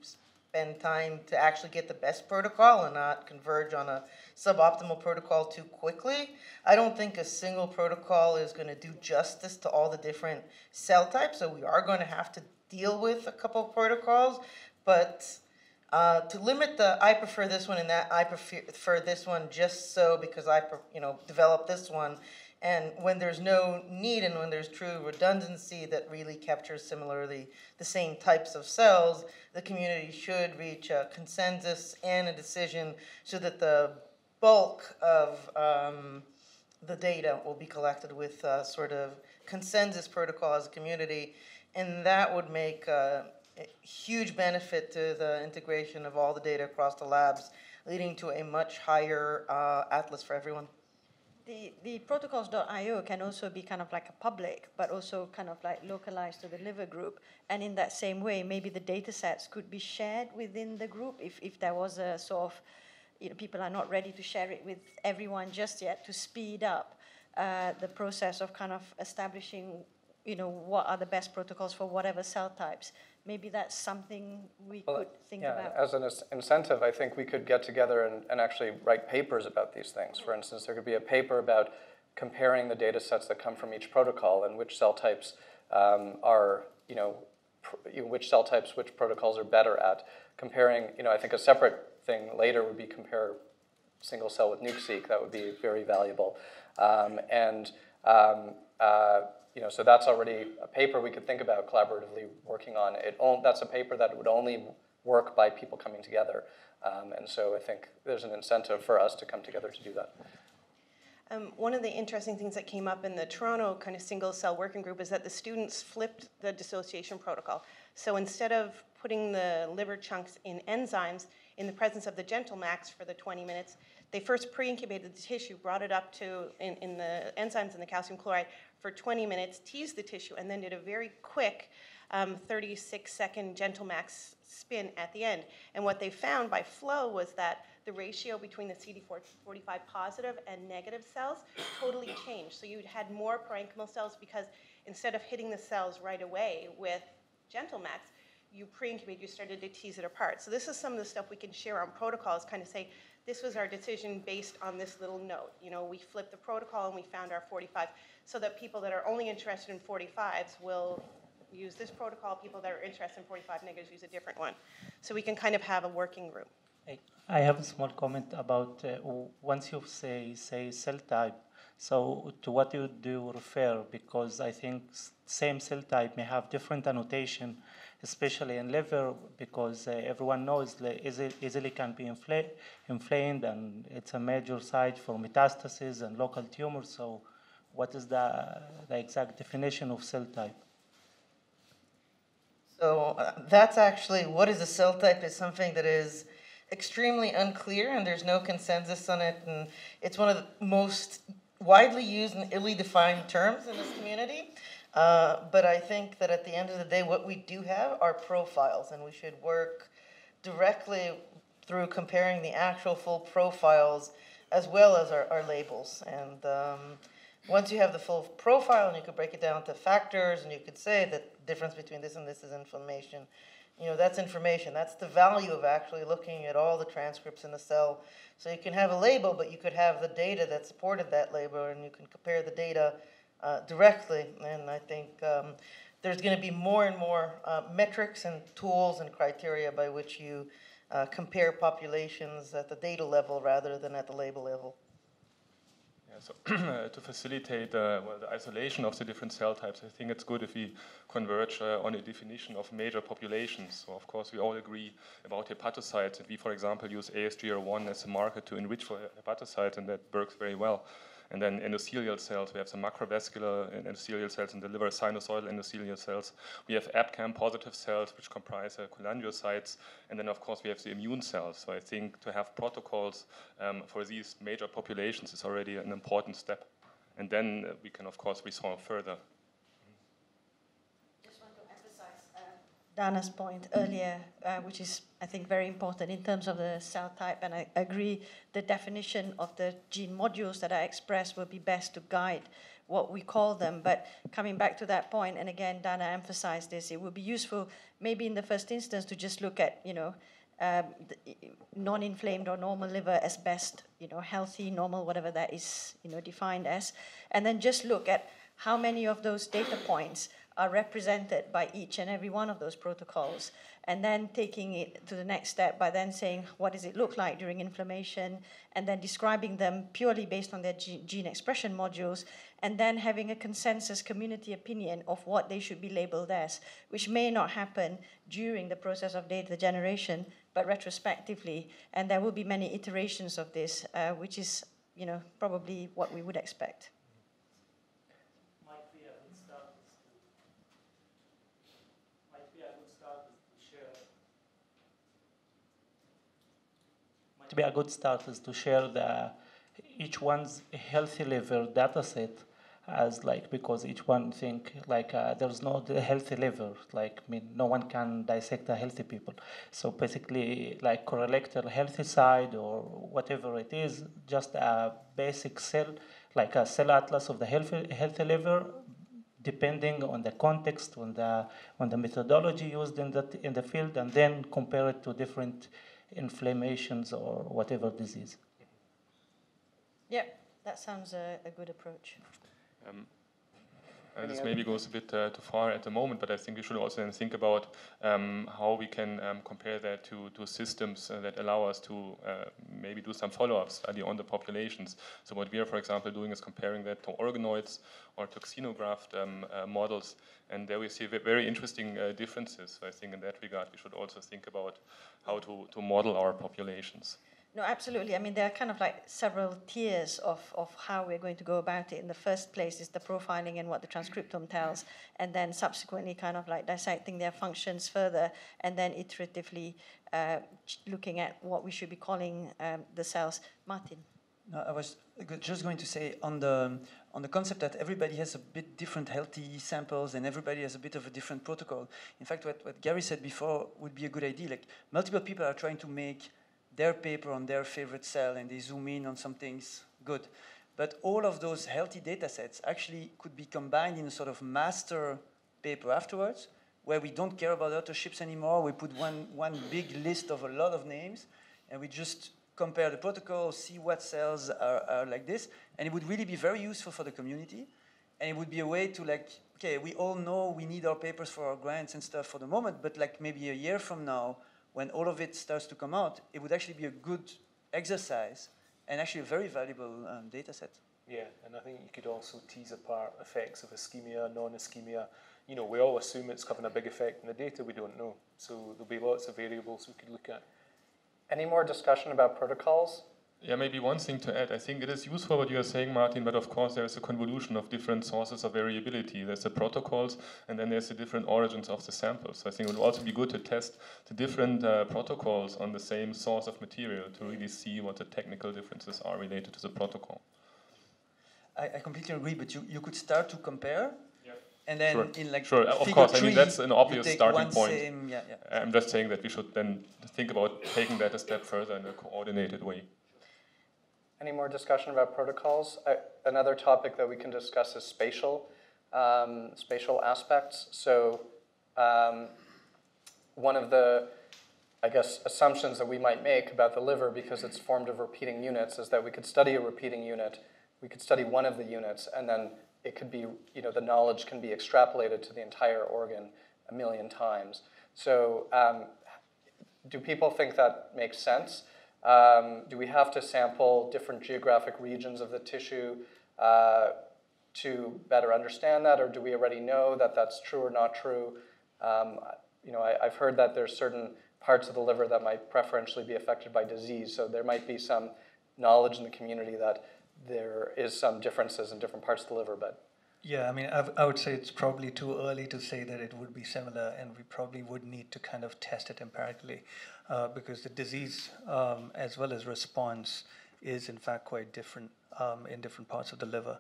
spend time to actually get the best protocol and not converge on a suboptimal protocol too quickly. I don't think a single protocol is going to do justice to all the different cell types, so we are going to have to deal with a couple of protocols, but to limit the I prefer this one and that I prefer this one just so because I developed this one, and when there's no need and when there's true redundancy that really captures similarly the same types of cells, the community should reach a consensus and a decision so that the bulk of the data will be collected with a sort of consensus protocol as a community, and that would make a huge benefit to the integration of all the data across the labs, leading to a much higher atlas for everyone. The protocols.io can also be kind of like a public, but also kind of like localized to the liver group. And in that same way, maybe the data sets could be shared within the group if there was a sort of, people are not ready to share it with everyone just yet, to speed up the process of kind of establishing, what are the best protocols for whatever cell types. Maybe that's something we could think about. As an incentive, I think we could get together and actually write papers about these things. For instance, there could be a paper about comparing the data sets that come from each protocol and which cell types which protocols are better at. Comparing, I think a separate thing later would be compare single cell with nuke-seq. That would be very valuable. So that's already a paper we could think about collaboratively working on. That's a paper that would only work by people coming together. And so I think there's an incentive for us to come together to do that. One of the interesting things that came up in the Toronto kind of single cell working group is that the students flipped the dissociation protocol. So instead of putting the liver chunks in enzymes in the presence of the gentle max for the 20 minutes, they first pre-incubated the tissue, brought it up to in the enzymes and the calcium chloride for 20 minutes, teased the tissue, and then did a very quick 36-second gentle max spin at the end. And what they found by flow was that the ratio between the CD45 positive and negative cells totally changed. So you had more parenchymal cells because instead of hitting the cells right away with gentle max, you pre-incubate, you started to tease it apart. So this is some of the stuff we can share on protocols, kind of say, this was our decision based on this little note. We flipped the protocol and we found our 45, so that people that are only interested in 45s will use this protocol, people that are interested in 45 negatives use a different one. So we can kind of have a working group. I have a small comment about once you say cell type, so to what you do refer, because I think same cell type may have different annotation, especially in liver, because everyone knows easily can be inflamed, and it's a major site for metastasis and local tumors. So what is the exact definition of cell type? So that's actually, what is a cell type is something that is extremely unclear, and there's no consensus on it, and it's one of the most widely used and illy defined terms in this community. But I think that at the end of the day, what we do have are profiles, and we should work directly through comparing the actual full profiles as well as our labels. And once you have the full profile, and you could break it down to factors, and you could say that the difference between this and this is inflammation, you know, that's information. That's the value of actually looking at all the transcripts in the cell. So you can have a label, but you could have the data that supported that label, and you can compare the data directly. And I think there's going to be more and more metrics and tools and criteria by which you compare populations at the data level rather than at the label level. So to facilitate the isolation of the different cell types, I think it's good if we converge on a definition of major populations. So of course we all agree about hepatocytes, and we, for example, use ASGR1 as a marker to enrich for hepatocytes, and that works very well. And then endothelial cells, we have some macrovascular endothelial cells in the liver, sinusoidal endothelial cells. We have ABCAM positive cells, which comprise cholangiocytes. And then, of course, we have the immune cells. So I think to have protocols for these major populations is already an important step. And then we can, of course, resolve further. Dana's point earlier, which is, I think, very important in terms of the cell type, and I agree the definition of the gene modules that I expressed will be best to guide what we call them. But coming back to that point, and again, Dana emphasized this, it would be useful maybe in the first instance to just look at, you know, non-inflamed or normal liver as best, you know, healthy, normal, whatever that is, you know, defined as, and then just look at how many of those data points are represented by each and every one of those protocols, and then taking it to the next step by then saying, what does it look like during inflammation, and then describing them purely based on their gene expression modules, and then having a consensus community opinion of what they should be labeled as, which may not happen during the process of data generation, but retrospectively, and there will be many iterations of this, which is, you know, probably what we would expect. To be a good start is to share each one's healthy liver data set as because each one think there's no healthy liver, no one can dissect a healthy people. So basically correlate the healthy side or whatever it is, just a basic cell, like a cell atlas of the healthy liver, depending on the context, on the methodology used in the field, and then compare it to different inflammations or whatever disease. Yeah, that sounds a good approach. This maybe goes a bit too far at the moment, but I think we should also then think about how we can compare that to systems that allow us to maybe do some follow-up study on the populations. So what we are, for example, doing is comparing that to organoids or to xenograft models, and there we see very interesting differences. So I think in that regard, we should also think about how to model our populations. No, absolutely. I mean, there are kind of several tiers of how we're going to go about it. In the first place is the profiling and what the transcriptome tells, and then subsequently kind of dissecting their functions further, and then iteratively looking at what we should be calling the cells. Martin? No, I was just going to say on the concept that everybody has a bit different healthy samples and everybody has a bit of a different protocol. In fact, what Gary said before would be a good idea. Multiple people are trying to make their paper on their favorite cell, and they zoom in on some things good. But all of those healthy data sets actually could be combined in a sort of master paper afterwards, where we don't care about authorships anymore. We put one big list of a lot of names, and we just compare the protocols, see what cells are like this, and it would really be very useful for the community. And it would be a way to okay, we all know we need our papers for our grants and stuff for the moment, but maybe a year from now, when all of it starts to come out, it would actually be a good exercise and actually a very valuable data set. Yeah, and I think you could also tease apart effects of ischemia, non-ischemia. You know, we all assume it's having a big effect in the data, we don't know. So there'll be lots of variables we could look at. Any more discussion about protocols? Yeah, maybe one thing to add. I think it is useful what you are saying, Martin, but of course there is a convolution of different sources of variability. There's the protocols, and then there's the different origins of the samples. So I think it would also be good to test the different protocols on the same source of material to really see what the technical differences are related to the protocol. I completely agree, but you could start to compare. Yeah. And then sure. in like sure. Of figure course, 3, I mean, that's an obvious you take starting one point. same, yeah. I'm just saying that we should then think about taking that a step further in a coordinated way. Any more discussion about protocols? Another topic that we can discuss is spatial aspects. So one of the, I guess, assumptions that we might make about the liver, because it's formed of repeating units, is that we could study a repeating unit, we could study one of the units, and then it could be, the knowledge can be extrapolated to the entire organ 1 million times. So do people think that makes sense? Do we have to sample different geographic regions of the tissue to better understand that, or do we already know that that's true or not true? I've heard that there's certain parts of the liver that might preferentially be affected by disease, so there might be some knowledge in the community that there is some differences in different parts of the liver, but... Yeah, I mean, I would say it's probably too early to say that it would be similar, and we probably would need to kind of test it empirically, because the disease as well as response is in fact quite different in different parts of the liver,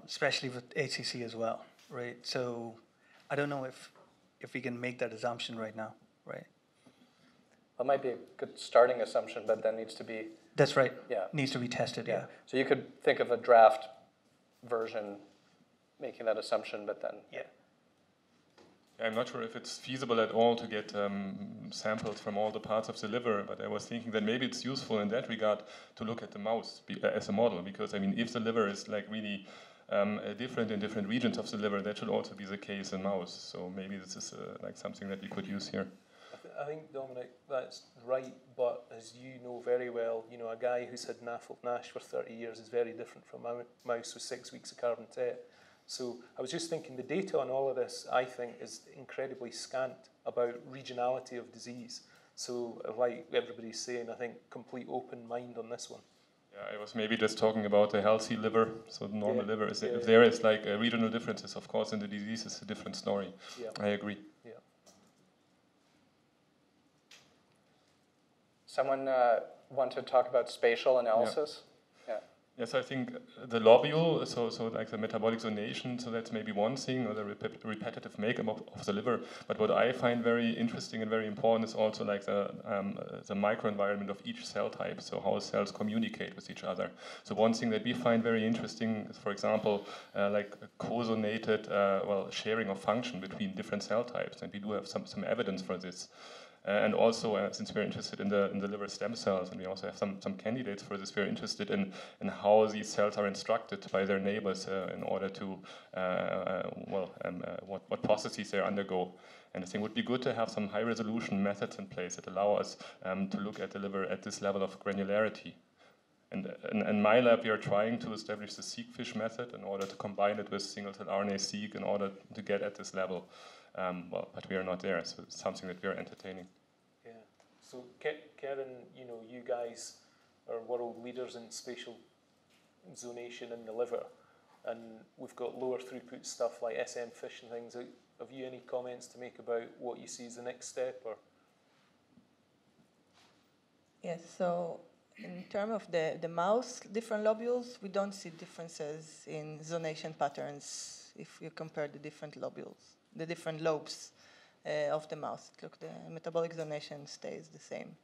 especially with HCC as well, right? So I don't know if we can make that assumption right now, right? That might be a good starting assumption, but then needs to be... That's right. Yeah. Needs to be tested, yeah. So you could think of a draft version making that assumption, but then... Yeah. I'm not sure if it's feasible at all to get samples from all the parts of the liver, but I was thinking that maybe it's useful in that regard to look at the mouse as a model, because I mean, if the liver is like really different in different regions of the liver, that should also be the case in mouse. So maybe this is like something that we could use here. I think, Dominic, that's right, but as you know very well, a guy who's had NASH for 30 years is very different from a mouse with 6 weeks of carbon tet. So I was just thinking the data on all of this, I think, is incredibly scant about regionality of disease. So like everybody's saying, I think complete open mind on this one. Yeah, I was maybe just talking about the healthy liver, so the normal liver. If there is like regional differences, of course, in the disease, it's a different story. Yeah. I agree. Yeah. Someone want to talk about spatial analysis? Yeah. Yes, I think the lobule, so like the metabolic zonation, so that's maybe one thing, or the repetitive makeup of the liver. But what I find very interesting and very important is also like the microenvironment of each cell type, so how cells communicate with each other. So one thing that we find very interesting is, for example, like a co-zonated sharing of function between different cell types, and we do have some evidence for this. And also, since we're interested in the liver stem cells, and we also have some candidates for this, we're interested in how these cells are instructed by their neighbors in order to, what processes they undergo. And I think it would be good to have some high-resolution methods in place that allow us to look at the liver at this level of granularity. And in my lab, we are trying to establish the seq-fish method in order to combine it with single-cell RNA-seq in order to get at this level. But we are not there, so it's something that we are entertaining. Yeah. So, Karen, you guys are world leaders in spatial zonation in the liver, and we've got lower throughput stuff like SM fish and things. Have you any comments to make about what you see as the next step? Or? Yes, so in terms of the mouse, different lobules, we don't see differences in zonation patterns if you compare the different lobules. The different lobes of the mouse. Look, the metabolic zonation stays the same.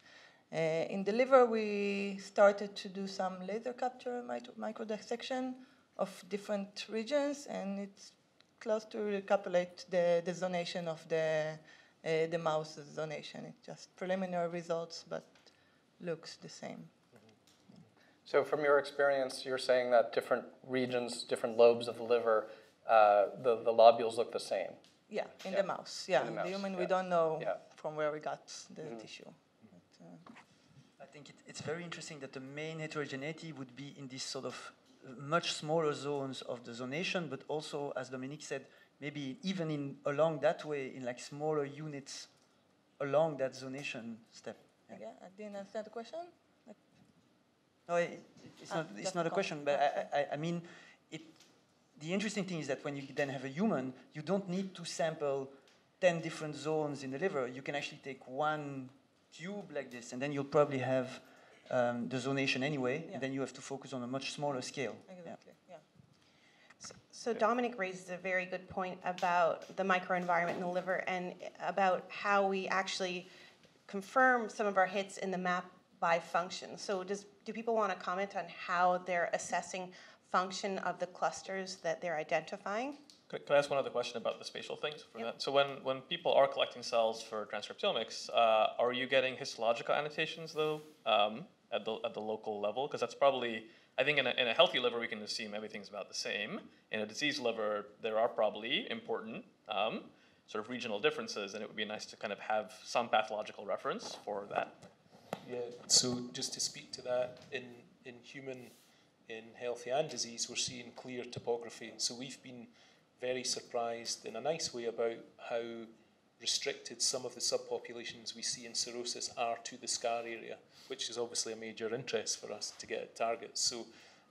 In the liver, we started to do some laser capture microdissection of different regions, and it's close to recapitulate the zonation of the mouse zonation. It's just preliminary results, but looks the same. So from your experience, you're saying that different regions, different lobes of the liver, the lobules look the same? Yeah, in the mouse. Yeah, in the human, we don't know from where we got the tissue. But, I think it's very interesting that the main heterogeneity would be in these sort of much smaller zones of the zonation, but also, as Dominic said, maybe even along that way, in like smaller units along that zonation step. Yeah, I didn't answer the question. No, it's not a question, but I mean, the interesting thing is that when you then have a human, you don't need to sample 10 different zones in the liver. You can actually take one tube like this, and then you'll probably have the zonation anyway, and then you have to focus on a much smaller scale. Exactly, yeah. So Dominic raises a very good point about the microenvironment in the liver and about how we actually confirm some of our hits in the map by function. So do people want to comment on how they're assessing function of the clusters that they're identifying? Can I ask one other question about the spatial things for that? So when people are collecting cells for transcriptomics, are you getting histological annotations though at the local level? Because that's probably, I think in a healthy liver we can assume everything's about the same. In a diseased liver there are probably important sort of regional differences, and it would be nice to kind of have some pathological reference for that. Yeah, so just to speak to that, in human, in healthy and disease, we're seeing clear topography. So we've been very surprised in a nice way about how restricted some of the subpopulations we see in cirrhosis are to the scar area, which is obviously a major interest for us to get at targets. So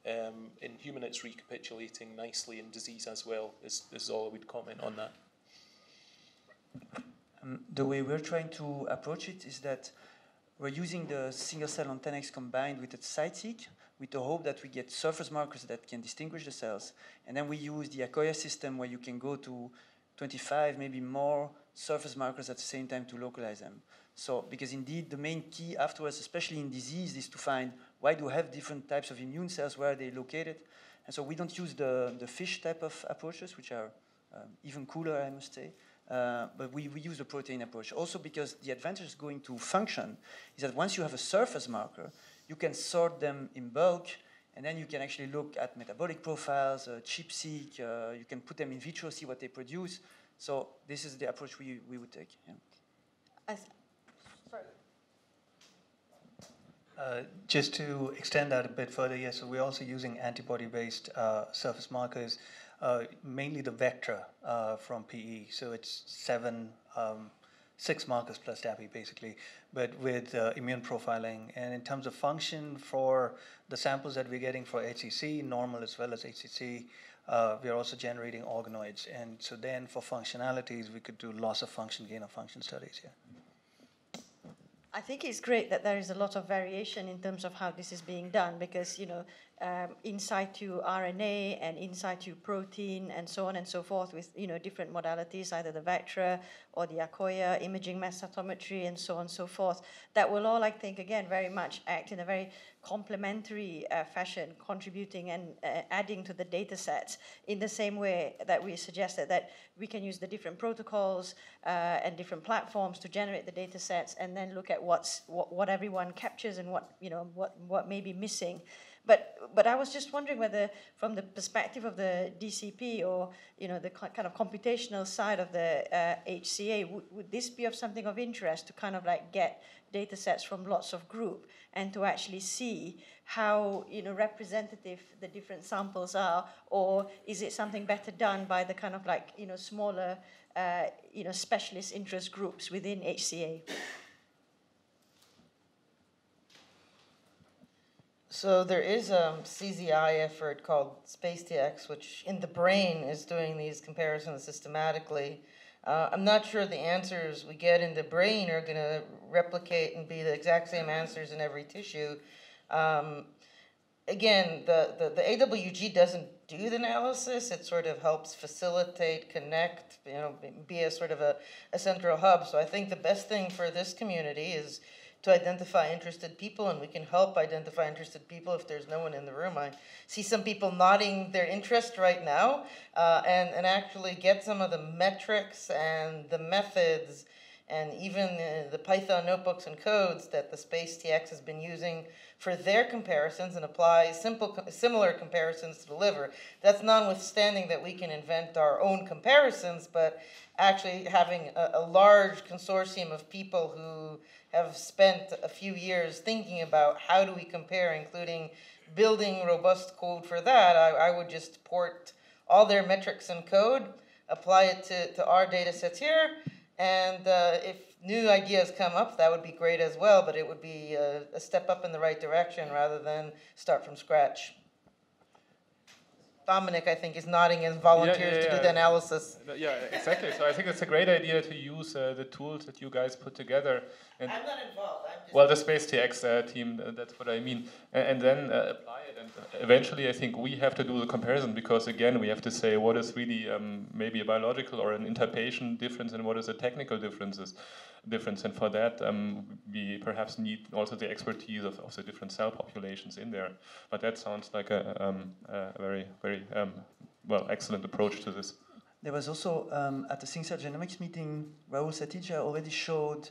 in human it's recapitulating nicely, in disease as well, is all I would comment on that. The way we're trying to approach it is that we're using the single cell on 10x combined with the site-seq, with the hope that we get surface markers that can distinguish the cells. And then we use the Akoya system where you can go to 25, maybe more surface markers at the same time to localize them. So, because indeed the main key afterwards, especially in disease, is to find why do we have different types of immune cells, where are they located. And so we don't use the fish type of approaches, which are even cooler, I must say. But we use the protein approach. Also because the advantage going to function is that once you have a surface marker, you can sort them in bulk, and then you can actually look at metabolic profiles, ChIP-seq, you can put them in vitro, see what they produce. So this is the approach we would take. Yeah. Just to extend that a bit further, yes, so we're also using antibody-based surface markers, mainly the Vectra from PE. So it's 6 markers plus DAPI basically, but with immune profiling. And in terms of function for the samples that we're getting for HCC, normal as well as HCC, we are also generating organoids. And so then for functionalities, we could do loss of function, gain of function studies, yeah. I think it's great that there is a lot of variation in terms of how this is being done, because, you know, in situ RNA and in situ protein and so on and so forth with, you know, different modalities, either the Vectra or the Akoya, imaging mass cytometry and so on and so forth, that will all, I think, again, very much act in a very complementary fashion, contributing and adding to the data sets in the same way that we suggested that we can use the different protocols and different platforms to generate the data sets and then look at what everyone captures and what may be missing. But I was just wondering whether, from the perspective of the DCP or, you know, the kind of computational side of the HCA, would this be of something of interest to kind of like get data sets from lots of group and to actually see how, you know, representative the different samples are, or is it something better done by the kind of like, you know, smaller, you know, specialist interest groups within HCA? So there is a CZI effort called SpaceTX, which in the brain is doing these comparisons systematically. I'm not sure the answers we get in the brain are going to replicate and be the exact same answers in every tissue. Again, the AWG doesn't do the analysis. It sort of helps facilitate, connect, you know, be a sort of a central hub. So I think the best thing for this community is to identify interested people, and we can help identify interested people if there's no one in the room. I see some people nodding their interest right now, and actually get some of the metrics and the methods and even the Python notebooks and codes that the SpaceTX has been using for their comparisons and apply similar comparisons to the liver. That's notwithstanding that we can invent our own comparisons, but actually having a large consortium of people who have spent a few years thinking about how do we compare, including building robust code for that. I would just port all their metrics and code, apply it to our data sets here, and if new ideas come up, that would be great as well, but it would be a step up in the right direction rather than start from scratch. Dominic, I think, is nodding as volunteers to do the analysis. Yeah, exactly. So I think it's a great idea to use the tools that you guys put together. And I'm not involved. I'm just well, the Space TX team, that's what I mean. And then apply it. And eventually, I think we have to do the comparison because, again, we have to say what is really maybe a biological or an interpatient difference and what is a technical difference. And for that, we perhaps need also the expertise of the different cell populations in there. But that sounds like a very, very excellent approach to this. There was also, at the single-cell genomics meeting, Rahul Satija already showed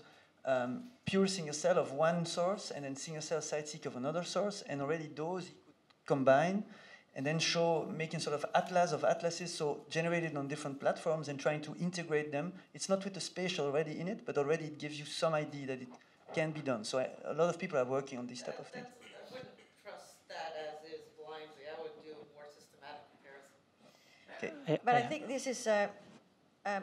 pure single-cell of one source and then single-cell site-seq of another source, and already those he could combine and then show, making sort of atlas of atlases, so generated on different platforms and trying to integrate them. It's not with the spatial already in it, but already it gives you some idea that it can be done. So a lot of people are working on this type of thing. I wouldn't trust that as is blindly. I would do more systematic comparison. Okay. But I think this is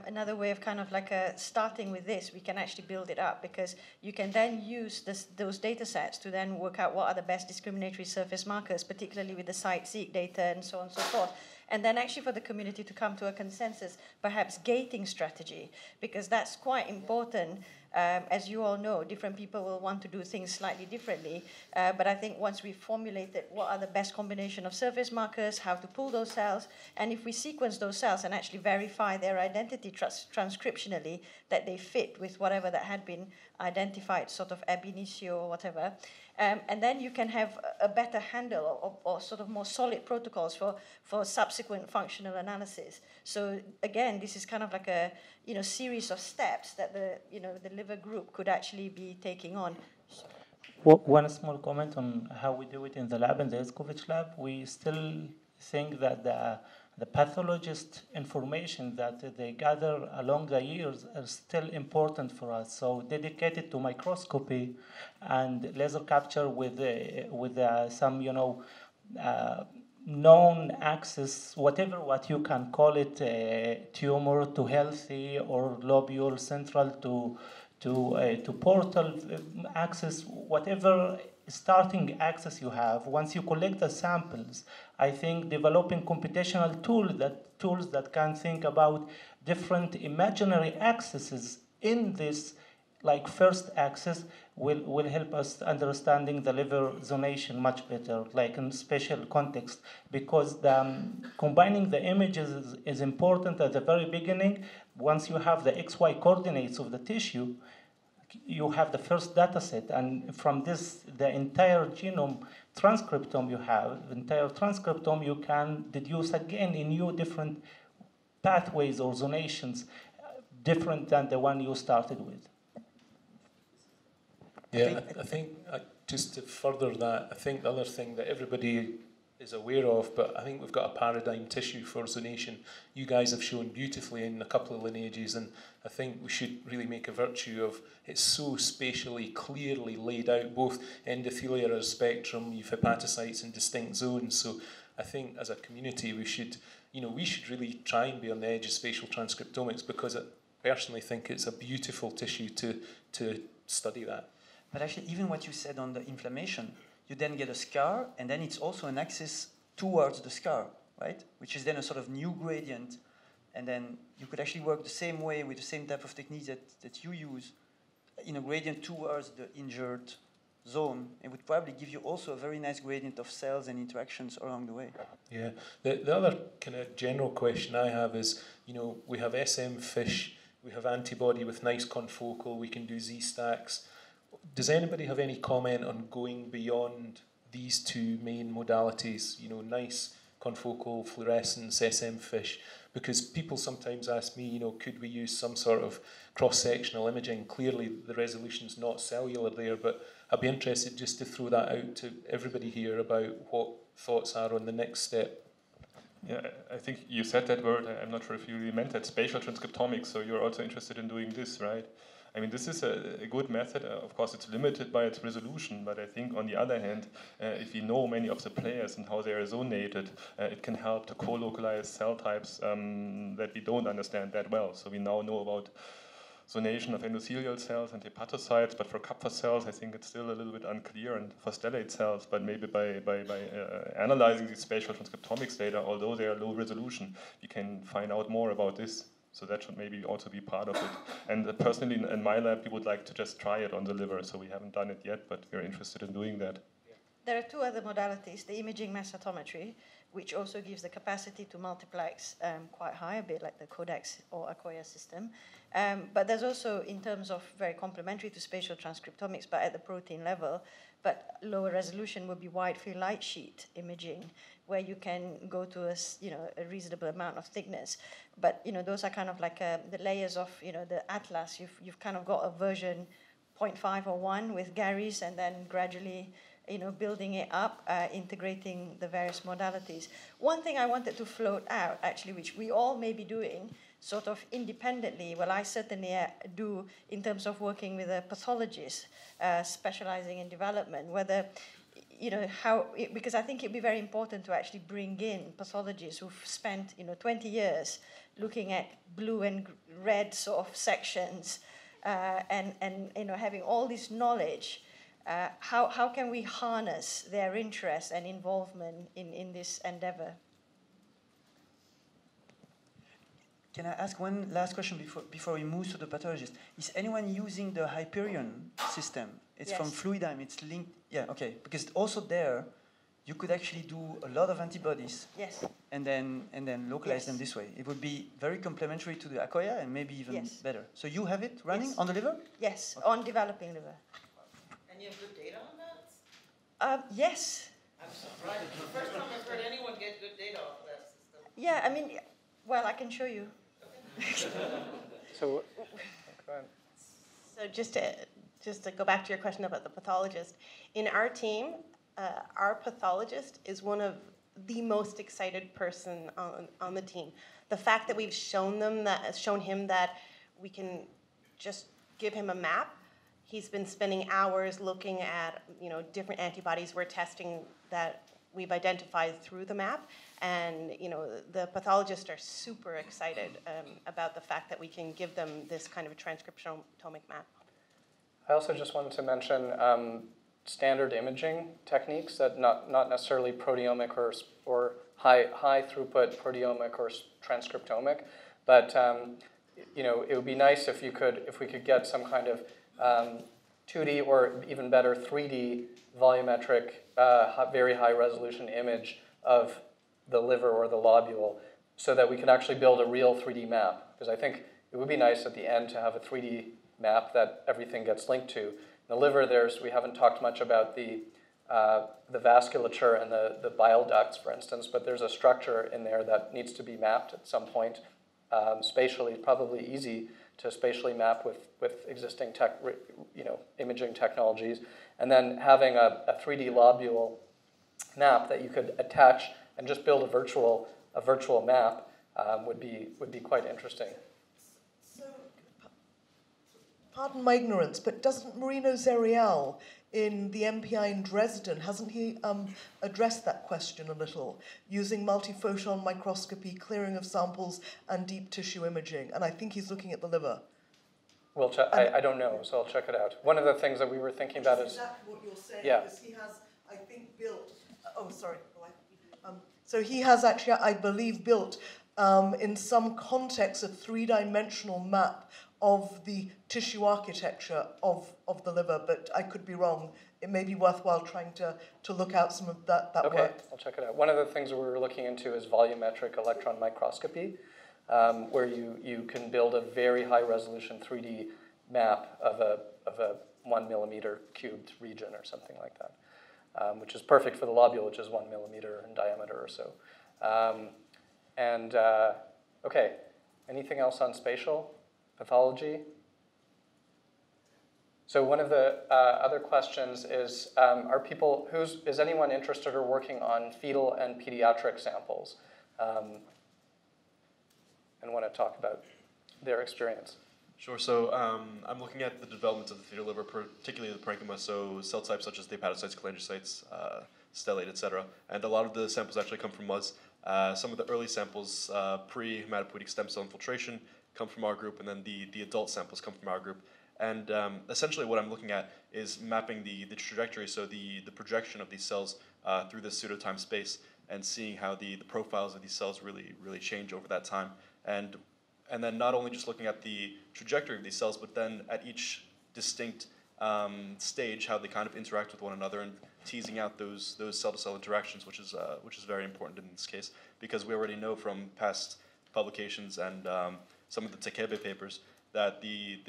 another way of kind of like starting with this. We can actually build it up because you can then use those data sets to then work out what are the best discriminatory surface markers, particularly with the site-seq data and so on and so forth. And then actually for the community to come to a consensus, perhaps gating strategy, because that's quite important. As you all know, different people will want to do things slightly differently. But I think once we've formulated what are the best combination of surface markers, how to pull those cells, and if we sequence those cells and actually verify their identity transcriptionally, that they fit with whatever that had been identified, sort of ab initio or whatever, and then you can have a better handle or sort of more solid protocols for subsequent functional analysis. So again, this is kind of like a series of steps that the liver group could actually be taking on. Well, one small comment on how we do it in the lab, in the Escovitch lab. We still think that the pathologist information that they gather along the years are still important for us. So dedicated to microscopy and laser capture with some, known axis, what you can call it, tumor to healthy or lobule central to portal axis, whatever starting axis you have. Once you collect the samples, I think developing computational tools that can think about different imaginary axes in this first axis will help us understanding the liver zonation much better, like in spatial context, because combining the images is important at the very beginning. Once you have the XY coordinates of the tissue, you have the first data set, and from this, the entire genome transcriptome you can deduce again in new different pathways or zonations, different than the one you started with. Yeah, I think just to further that, I think the other thing that everybody is aware of, but I think we've got a paradigm tissue for zonation. You guys have shown beautifully in a couple of lineages, and I think we should really make a virtue of it's so spatially clearly laid out, both endothelial as spectrum, you've hepatocytes in distinct zones. So I think as a community we should really try and be on the edge of spatial transcriptomics, because I personally think it's a beautiful tissue to study that. But actually, even what you said on the inflammation, you then get a scar, and then it's also an axis towards the scar, right? Which is then a sort of new gradient, and then you could actually work the same way with the same type of techniques that you use in a gradient towards the injured zone. It would probably give you also a very nice gradient of cells and interactions along the way. Yeah. The other kind of general question I have is, we have SM fish, we have antibody with nice confocal, we can do Z-stacks. Does anybody have any comment on going beyond these two main modalities, nice confocal fluorescence, SM fish? Because people sometimes ask me, could we use some sort of cross-sectional imaging? Clearly the resolution's not cellular there, but I'd be interested just to throw that out to everybody here about what thoughts are on the next step. Yeah, I think you said that word. I'm not sure if you really meant that, spatial transcriptomics, so you're also interested in doing this, right? I mean, this is a good method. Of course, it's limited by its resolution, but I think on the other hand, if we know many of the players and how they are zonated, it can help to co-localize cell types that we don't understand that well. So we now know about zonation of endothelial cells and hepatocytes, but for Kupffer cells, I think it's still a little bit unclear, and for stellate cells, but maybe by analyzing these spatial transcriptomics data, although they are low resolution, we can find out more about this. So that should maybe also be part of it. And personally, in my lab, we would like to just try it on the liver, so we haven't done it yet, but we're interested in doing that. There are two other modalities, the imaging mass cytometry, which also gives the capacity to multiplex quite high, a bit like the Codex or Akoya system. But there's also, in terms of very complementary to spatial transcriptomics, but at the protein level, but lower resolution would be wide field light sheet imaging, where you can go to a reasonable amount of thickness. But those are kind of like the layers of the atlas. You've kind of got a version 0.5 or 1 with Gary's, and then gradually building it up, integrating the various modalities. One thing I wanted to float out, actually, which we all may be doing sort of independently, well, I certainly do in terms of working with a pathologist specializing in development, whether, because I think it'd be very important to actually bring in pathologists who've spent, 20 years looking at blue and red sort of sections and having all this knowledge. How can we harness their interest and involvement in this endeavor? Can I ask one last question before we move to the pathologist? Is anyone using the Hyperion system? It's from Fluidigm. It's linked. Yeah, okay. Because also there, you could actually do a lot of antibodies. Yes. And then localize them this way. It would be very complementary to the Akoya and maybe even better. So you have it running on the liver? Yes, okay. On developing liver. And you have good data on that? Yes. I'm surprised. It's the first time I've heard anyone get good data off that system. Yeah, I mean, well, I can show you. So, go ahead. So just to go back to your question about the pathologist, in our team, our pathologist is one of the most excited person on the team. The fact that we've shown him that we can just give him a map. He's been spending hours looking at different antibodies we're testing that we've identified through the map, and the pathologists are super excited about the fact that we can give them this kind of a transcriptomic map. I also just wanted to mention standard imaging techniques that not necessarily proteomic or high throughput proteomic or transcriptomic, but it would be nice if we could get some kind of 2D or even better 3D volumetric, very high resolution image of the liver or the lobule, so that we can actually build a real 3D map. Because I think it would be nice at the end to have a 3D map that everything gets linked to. In the liver, we haven't talked much about the vasculature and the bile ducts, for instance, but there's a structure in there that needs to be mapped at some point. Spatially, probably easy to spatially map with existing imaging technologies, and then having a 3D lobule map that you could attach and just build a virtual map would be quite interesting. So, pardon my ignorance, but doesn't Marino Zerial in the MPI in Dresden, hasn't he addressed that question a little, using multiphoton microscopy, clearing of samples, and deep tissue imaging? And I think he's looking at the liver. Well, I don't know, so I'll check it out. One of the things that we were thinking about is... exactly what you're saying, yeah. Because he has, I think, built... So he has actually, I believe, built, in some context, a three-dimensional map of the tissue architecture of the liver, but I could be wrong. It may be worthwhile trying to look out some of that work. Okay, I'll check it out. One of the things that we were looking into is volumetric electron microscopy, where you can build a very high-resolution 3D map of a 1 millimeter cubed region or something like that. Which is perfect for the lobule, which is 1 millimeter in diameter or so. Okay, anything else on spatial pathology? So one of the other questions is, is anyone interested or working on fetal and pediatric samples? And want to talk about their experience? Sure. So I'm looking at the development of the fetal liver, particularly the parenchyma, so cell types such as the hepatocytes, cholangiocytes, stellate, etc. And a lot of the samples actually come from Muz. Some of the early samples, pre-hematopoietic stem cell infiltration, come from our group, and then the adult samples come from our group. And essentially what I'm looking at is mapping the trajectory, so the projection of these cells through this pseudotime space, and seeing how the profiles of these cells really change over that time. And then not only just looking at the trajectory of these cells, but then at each distinct stage, how they kind of interact with one another, and teasing out those cell-to-cell interactions, which is very important in this case, because we already know from past publications and some of the Takebe papers that the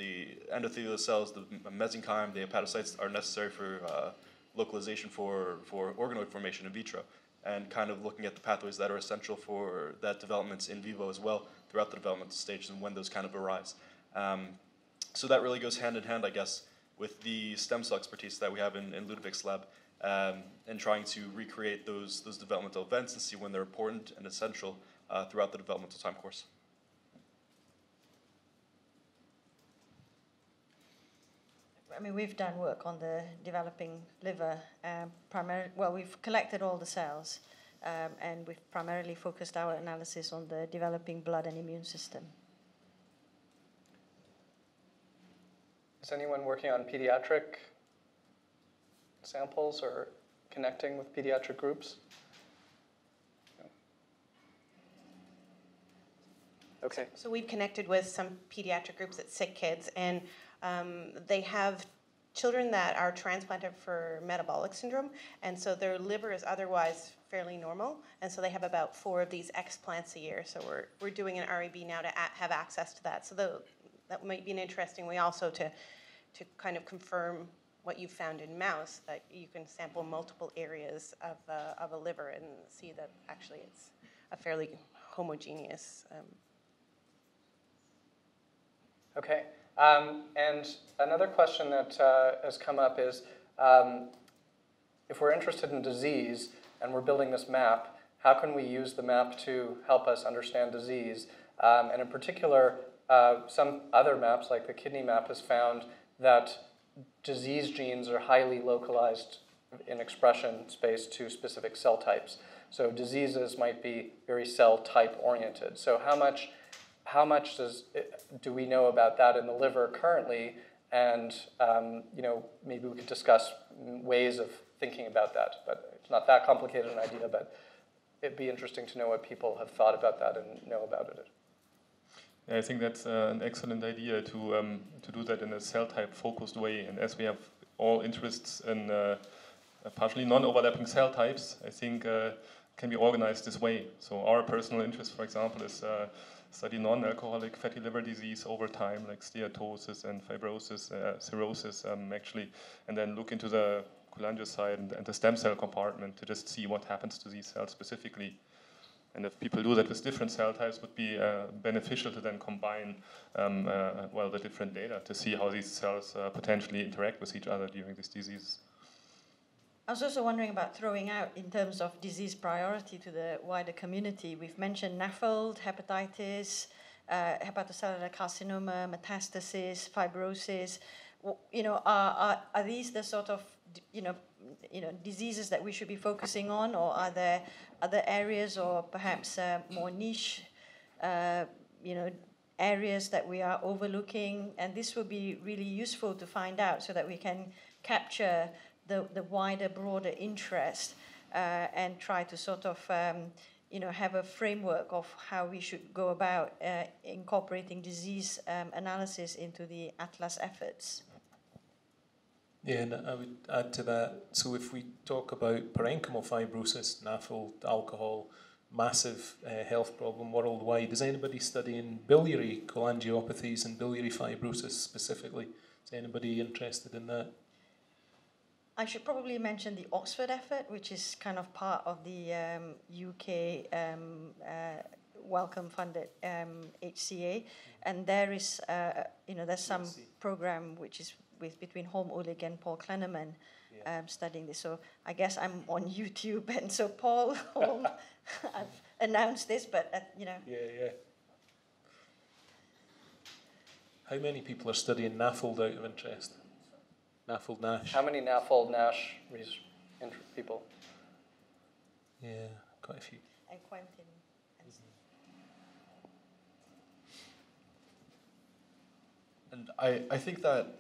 endothelial cells, the mesenchyme, the hepatocytes are necessary for localization for organoid formation in vitro, and kind of looking at the pathways that are essential for that development in vivo as well throughout the developmental stages and when those kind of arise. So that really goes hand in hand, I guess, with the stem cell expertise that we have in Ludovic's lab, and trying to recreate those developmental events and see when they're important and essential throughout the developmental time course. I mean, we've done work on the developing liver. Well, we've collected all the cells, and we've primarily focused our analysis on the developing blood and immune system. Is anyone working on pediatric samples or connecting with pediatric groups? Okay. So we've connected with some pediatric groups at Sick Kids, and they have children that are transplanted for metabolic syndrome, and so their liver is otherwise fairly normal, and so they have about 4 of these explants a year. So we're doing an REB now to have access to that. So that might be an interesting way also to kind of confirm what you found in mouse, that you can sample multiple areas of a liver and see that actually it's a fairly homogeneous. Okay. And another question that has come up is, if we're interested in disease and we're building this map, how can we use the map to help us understand disease? And in particular, some other maps, like the kidney map, has found that disease genes are highly localized in expression space to specific cell types. So diseases might be very cell type oriented. So how much do we know about that in the liver currently? And maybe we could discuss ways of thinking about that. But it's not that complicated an idea, but it'd be interesting to know what people have thought about that and know about it. I think that's an excellent idea to do that in a cell type focused way. And as we have all interests in partially non-overlapping cell types, I think can be organized this way. So our personal interest, for example, is study non-alcoholic fatty liver disease over time, like steatosis and fibrosis, cirrhosis, actually, and then look into the cholangiocyte and the stem cell compartment to just see what happens to these cells specifically. And if people do that with different cell types, would be beneficial to then combine the different data to see how these cells potentially interact with each other during this disease. I was also wondering about throwing out, in terms of disease priority to the wider community, we've mentioned NAFLD, hepatitis, hepatocellular carcinoma, metastasis, fibrosis. Are these the sort of diseases that we should be focusing on, or are there other areas, or perhaps more niche, areas that we are overlooking? And this would be really useful to find out, so that we can capture the wider, broader interest and try to sort of, have a framework of how we should go about incorporating disease analysis into the Atlas efforts. Yeah, and I would add to that, so if we talk about parenchymal fibrosis, NAFLD, alcohol, massive health problem worldwide, is anybody studying biliary cholangiopathies and biliary fibrosis specifically? Is anybody interested in that? I should probably mention the Oxford effort, which is kind of part of the UK Wellcome-funded HCA, and there is, there's some program which is between Holm Ulig and Paul Klenneman studying this. So I guess I'm on YouTube, and so Paul Holm, I've announced this, but Yeah. How many people are studying NAFLD out of interest? NAFLD NASH. How many NAFLD NASH people? Yeah, quite a few. And Quentin. And I think that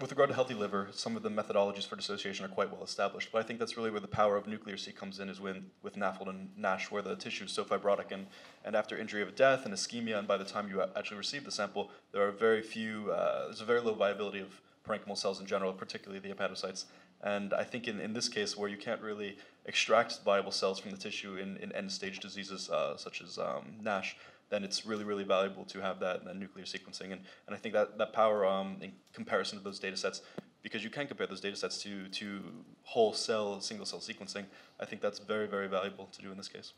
with regard to healthy liver, some of the methodologies for dissociation are quite well established, but I think that's really where the power of nuclear-seq comes in, is with NAFLD and NASH, where the tissue is so fibrotic, and after injury of death and ischemia, and by the time you actually receive the sample, there are very few, there's a very low viability of parenchymal cells in general, particularly the hepatocytes. And I think in this case, where you can't really extract viable cells from the tissue in end-stage diseases such as NASH, then it's really, really valuable to have that nuclear sequencing. And I think that power in comparison to those data sets, because you can compare those data sets to whole cell, single cell sequencing, I think that's very, very valuable to do in this case.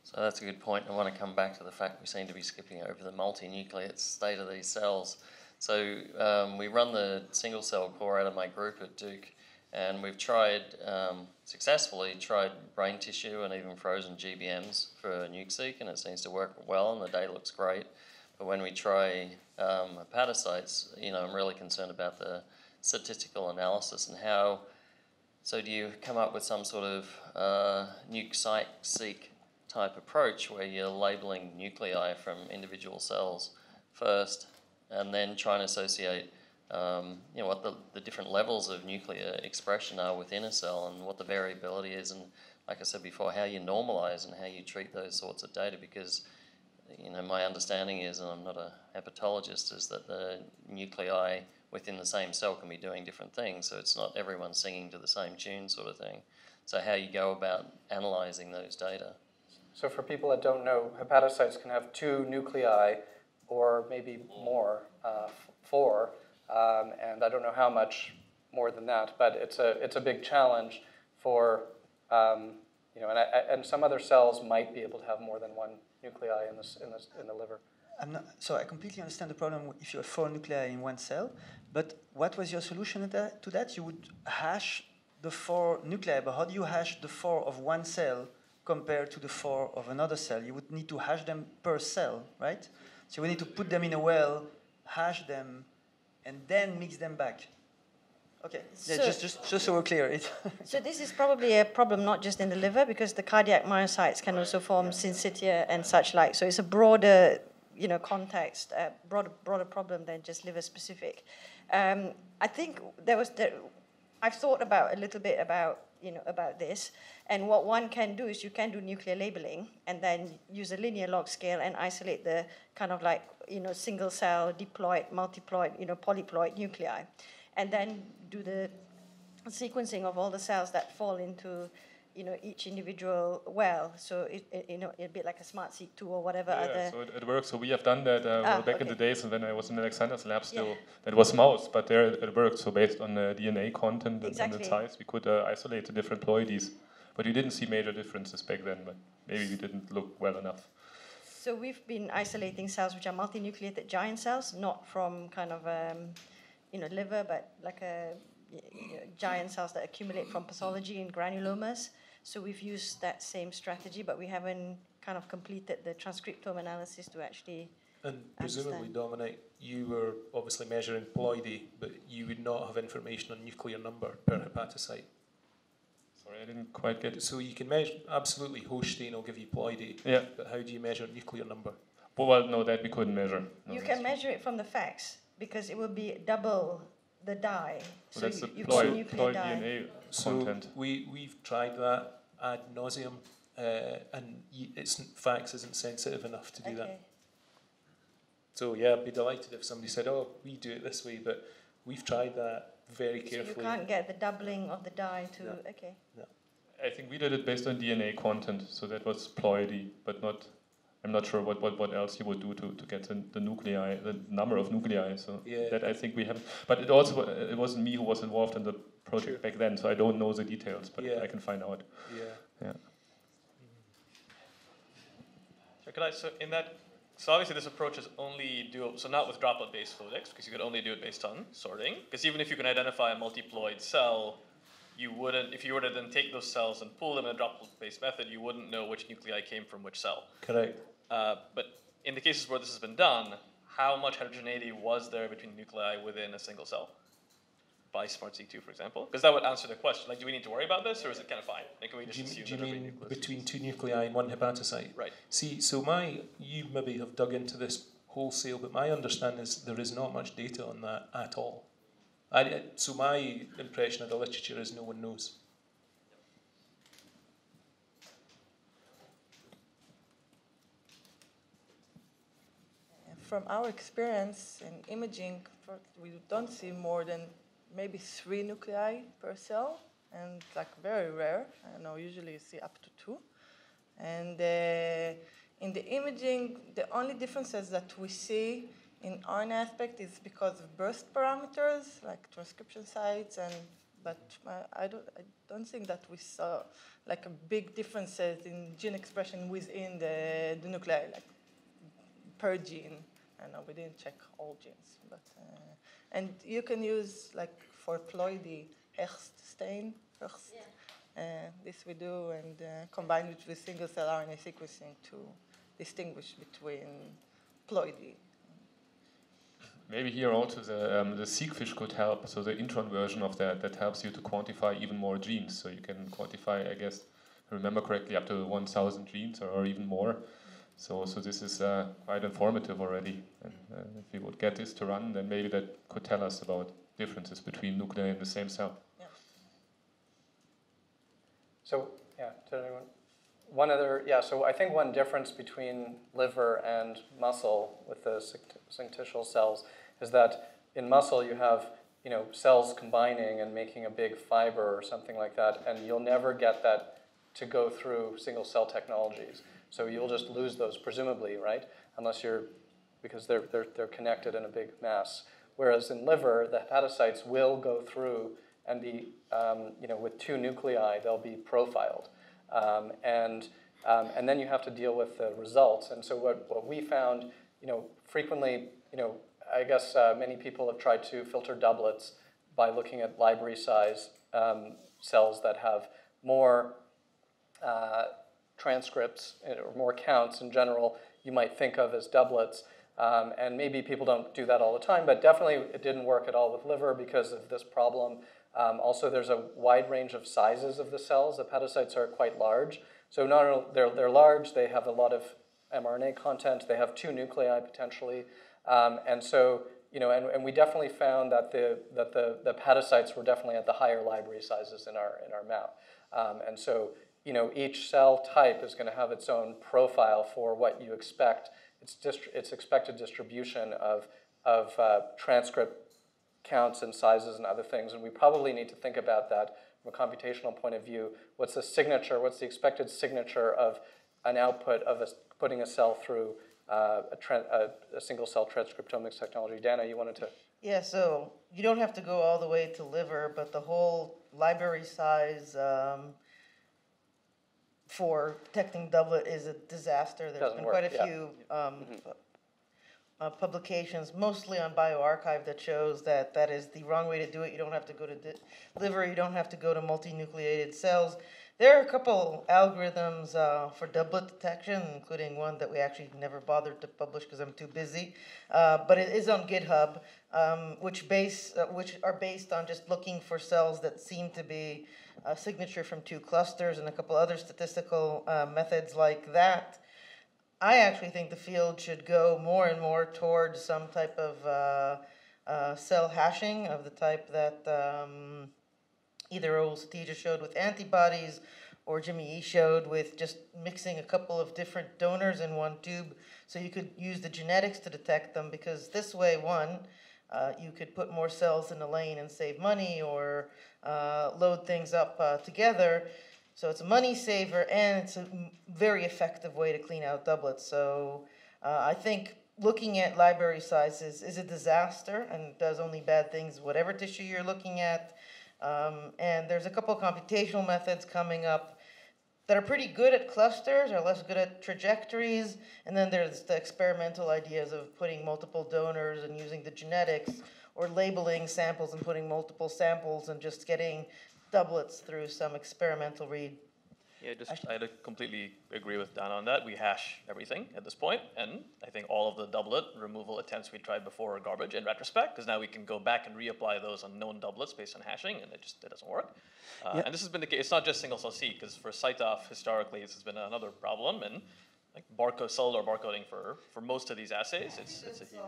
So that's a good point. I want to come back to the fact we seem to be skipping over the multinucleate state of these cells. So we run the single cell core out of my group at Duke, and we've tried, successfully tried brain tissue and even frozen GBMs for NucSeq, and it seems to work well and the data looks great. But when we try hepatocytes, I'm really concerned about the statistical analysis and how, so do you come up with some sort of NucSeq type approach where you're labeling nuclei from individual cells first and then trying to associate what the different levels of nuclear expression are within a cell and what the variability is, and like I said before, how you normalize and how you treat those sorts of data, because my understanding is, and I'm not a hepatologist, is that the nuclei within the same cell can be doing different things, so it's not everyone singing to the same tune sort of thing. So how you go about analyzing those data. So for people that don't know, hepatocytes can have 2 nuclei or maybe more, 4, and I don't know how much more than that, but it's a big challenge for, and some other cells might be able to have more than 1 nuclei in the liver. So I completely understand the problem if you have 4 nuclei in one cell, but what was your solution to that? You would hash the 4 nuclei, but how do you hash the 4 of one cell compared to the 4 of another cell? You would need to hash them per cell, right? So we need to put them in a well, hash them, and then mix them back. Okay, yeah, just so we're clear. So this is probably a problem not just in the liver, because the cardiac myocytes can also form syncytia and such like. So it's a broader, context, broader problem than just liver specific. I think I've thought about a little bit about this, and what one can do is you can do nuclear labeling and then use a linear log scale and isolate the kind of single cell, diploid, multiploid, polyploid nuclei, and then do the sequencing of all the cells that fall into each individual well. So it'd be like a SmartSeq2 or whatever other. So it works. So we have done that back in the days when I was in Alexander's lab still. That was mouse, but there it worked. So based on the DNA content and the size, we could isolate the different ploidies. But we didn't see major differences back then, but maybe we didn't look well enough. So we've been isolating cells which are multinucleated giant cells, not from kind of liver, but like giant cells that accumulate from pathology and granulomas. So we've used that same strategy, but we haven't kind of completed the transcriptome analysis to actually And presumably, Dominic, you were obviously measuring ploidy, but you would not have information on nuclear number per hepatocyte. Sorry, I didn't quite get it. So you can measure, absolutely, Holstein will give you ploidy, but how do you measure nuclear number? Well, no, that we couldn't measure. No, you can measure it from the FACS, because it will be double the dye. So that's the nuclear dye. DNA content. So we've tried that ad nauseum, and FACS isn't sensitive enough to do that. So yeah, I'd be delighted if somebody said, "Oh, we do it this way," but we've tried that very carefully. So you can't get the doubling of the dye to okay. No. I think we did it based on DNA content, so that was ploidy, but not. I'm not sure what else you would do to get the nuclei, the number of nuclei. So that I think we have. But it wasn't me who was involved in the project back then, so I don't know the details, but I can find out. Yeah. So obviously this approach is only doable, so not with droplet-based fluidics, because you could only do it based on sorting. Because even if you can identify a multiploid cell, you wouldn't, if you were to then take those cells and pool them in a droplet-based method, you wouldn't know which nuclei came from which cell. Correct. But in the cases where this has been done, how much heterogeneity was there between nuclei within a single cell? by SMART-seq2, for example? Because that would answer the question. Like, do we need to worry about this, or is it kind of fine? Like, can we just assume Do you that every mean nucleus between 2 nuclei and 1 hepatocyte? Right. See, so you maybe have dug into this wholesale, but my understanding is there is not much data on that at all. So my impression of the literature is no one knows. From our experience in imaging, we don't see more than maybe 3 nuclei per cell, and it's like very rare. I don't know, usually you see up to 2. And in the imaging, the only differences that we see in RNA aspect is because of burst parameters, like transcription sites, but I don't think that we saw like a big differences in gene expression within the nuclei, like per gene. I know we didn't check all genes, but and you can use like for ploidy Hecht stain. This we do and combine it with single cell RNA sequencing to distinguish between ploidy. Maybe here also the seqfish could help. So the intron version of that helps you to quantify even more genes. So you can quantify, I guess, if I remember correctly, up to 1,000 genes or even more. So this is quite informative already. And if we would get this to run, then maybe that could tell us about differences between nuclei in the same cell. Yeah. So yeah, did anyone? So I think one difference between liver and muscle with the syncytial cells is that in muscle you have cells combining and making a big fiber or something like that, and you'll never get that to go through single cell technologies. So you'll just lose those presumably, right? Because they're connected in a big mass. Whereas in liver, the hepatocytes will go through and be, with 2 nuclei, they'll be profiled. And then you have to deal with the results. And so what we found, frequently, I guess many people have tried to filter doublets by looking at library size cells that have more transcripts or more counts in general you might think of as doublets. And maybe people don't do that all the time, but definitely it didn't work at all with liver because of this problem. Also, there's a wide range of sizes of the cells. The hepatocytes are quite large. So not only they're large, they have a lot of mRNA content. They have 2 nuclei potentially. And so, and we definitely found that the hepatocytes were definitely at the higher library sizes in our map. And so, each cell type is going to have its own profile for what you expect. Its expected distribution of transcript counts and sizes and other things, and we probably need to think about that from a computational point of view. What's the signature? What's the expected signature of an output of putting a cell through a single cell transcriptomics technology? Dana, you wanted to? Yeah, so you don't have to go all the way to liver, but the whole library size for detecting doublet is a disaster. There's been quite a few publications, mostly on bioRxiv, that shows that that is the wrong way to do it. You don't have to go to liver. You don't have to go to multinucleated cells. There are a couple algorithms for doublet detection, including one that we actually never bothered to publish because I'm too busy. But it is on GitHub, which are based on just looking for cells that seem to be a signature from 2 clusters and a couple other statistical methods like that. I actually think the field should go more and more towards some type of cell hashing of the type that either Satija showed with antibodies or Jimmy E showed with just mixing a couple of different donors in one tube, so you could use the genetics to detect them, because this way, you could put more cells in a lane and save money, or load things up together. So it's a money saver, and it's a very effective way to clean out doublets. So I think looking at library sizes is a disaster and does only bad things, whatever tissue you're looking at. And there's a couple of computational methods coming up that are pretty good at clusters, or less good at trajectories. And then there's the experimental ideas of putting multiple donors and using the genetics, or labeling samples and putting multiple samples and just getting doublets through some experimental read. Yeah, I completely agree with Dan on that. We hash everything at this point, and I think all of the doublet removal attempts we tried before are garbage in retrospect, because now we can go back and reapply those on known doublets based on hashing, and it doesn't work. And this has been the case. It's not just single cell seq, because for site-off, historically, this has been another problem, and like cellular barcoding for most of these assays, it's a huge.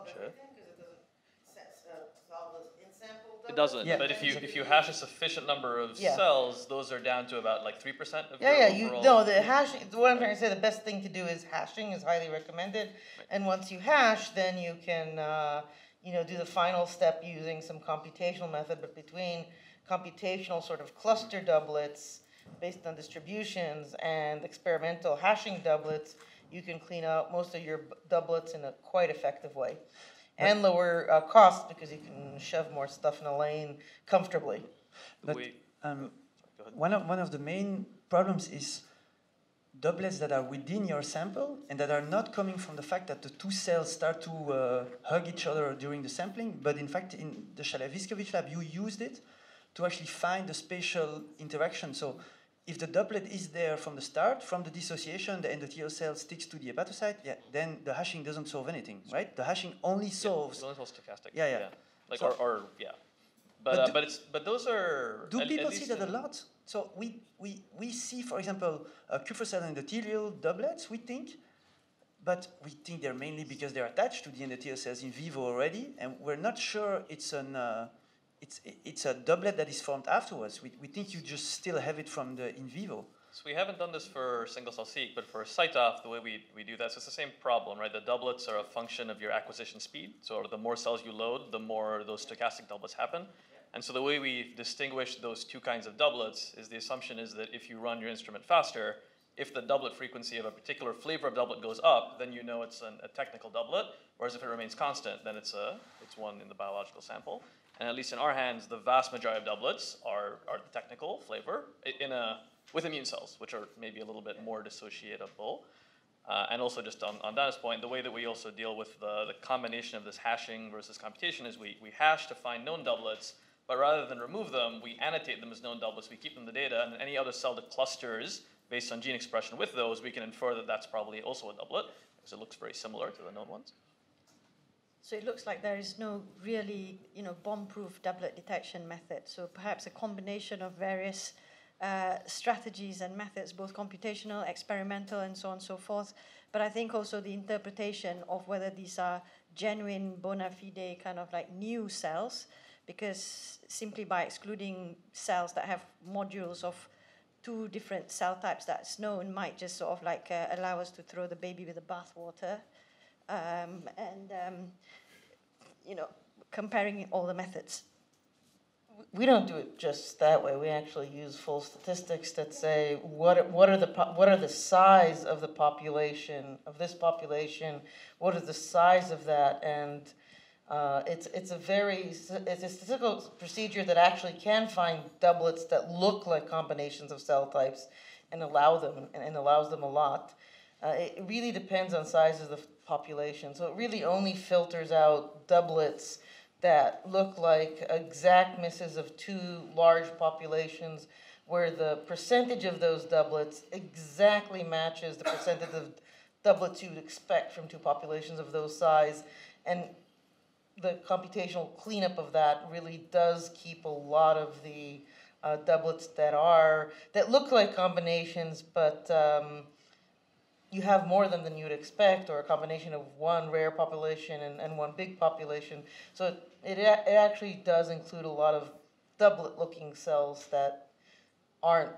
It doesn't, but if you hash a sufficient number of cells, those are down to about like 3% of your overall. The hashing. What I'm trying to say, the best thing to do is hashing is highly recommended, and once you hash, then you can do the final step using some computational method. But between computational sort of cluster doublets based on distributions and experimental hashing doublets, you can clean out most of your doublets in a quite effective way. And lower costs because you can shove more stuff in a lane comfortably. But one of the main problems is doublets that are within your sample and that are not coming from the fact that the two cells start to hug each other during the sampling, but in fact in the Shaleviskovic lab you used it to actually find the spatial interaction. So if the doublet is there from the start, from the dissociation, the endothelial cell sticks to the hepatocyte, then the hashing doesn't solve anything, right? The hashing only solves. It only solves stochastic. Yeah. Like so, But those are. Do people see that a lot? So we see, for example, Kupffer cell endothelial doublets. We think they're mainly because they're attached to the endothelial cells in vivo already, and we're not sure it's a doublet that is formed afterwards. We think you just still have it from the in vivo. So we haven't done this for single cell seq, but for site-off, the way we do that, so it's the same problem, right? The doublets are a function of your acquisition speed. So the more cells you load, the more those stochastic doublets happen. And so the way we distinguish those two kinds of doublets is the assumption is that if you run your instrument faster, if the doublet frequency of a particular flavor of doublet goes up, then you know it's a technical doublet. Whereas if it remains constant, then it's one in the biological sample. And at least in our hands, the vast majority of doublets are the technical flavor with immune cells, which are maybe a little bit more dissociatable. And also just on Dana's point, the way that we also deal with the combination of this hashing versus computation is we hash to find known doublets, but rather than remove them, we annotate them as known doublets, we keep them the data, and any other cell that clusters based on gene expression with those, we can infer that that's probably also a doublet, because it looks very similar to the known ones. So it looks like there is no really, bomb-proof doublet detection method. So perhaps a combination of various strategies and methods, both computational, experimental, and so on and so forth. But I think also the interpretation of whether these are genuine, bona fide, kind of like new cells, because simply by excluding cells that have modules of two different cell types that's known might just sort of like allow us to throw the baby with the bathwater. Comparing all the methods. We don't do it just that way. We actually use full statistics that say what are the size of the population of this population, what is the size of that, and it's a statistical procedure that actually can find doublets that look like combinations of cell types and allows them a lot. It really depends on size of the population. So it really only filters out doublets that look like exact misses of two large populations where the percentage of those doublets exactly matches the percentage of doublets you'd expect from two populations of those size. And the computational cleanup of that really does keep a lot of the doublets that look like combinations, but you have more than you would expect, or a combination of one rare population and one big population. So it actually does include a lot of doublet-looking cells that aren't,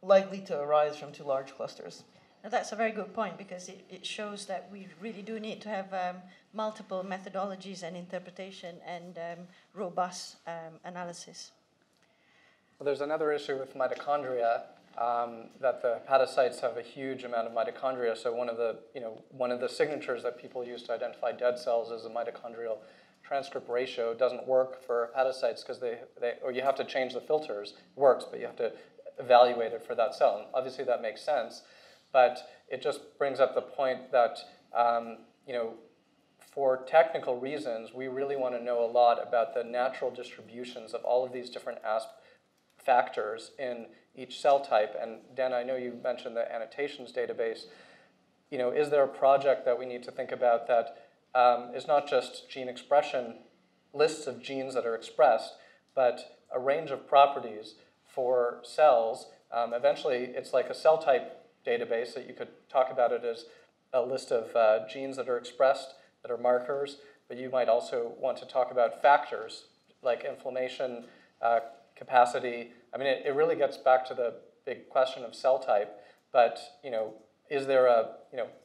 likely to arise from two large clusters. Now that's a very good point, because it shows that we really do need to have multiple methodologies and interpretation and robust analysis. Well, there's another issue with mitochondria. That the hepatocytes have a huge amount of mitochondria. So one of the signatures that people use to identify dead cells is a mitochondrial transcript ratio. It doesn't work for hepatocytes because or you have to change the filters. It works, but you have to evaluate it for that cell. And obviously that makes sense, but it just brings up the point that for technical reasons, we really want to know a lot about the natural distributions of all of these different factors in each cell type. And Dan, I know you mentioned the annotations database. Is there a project that we need to think about that is not just gene expression, lists of genes that are expressed, but a range of properties for cells? Eventually, it's like a cell type database that you could talk about it as a list of genes that are expressed, that are markers, but you might also want to talk about factors like inflammation, capacity. I mean, it really gets back to the big question of cell type, but, is there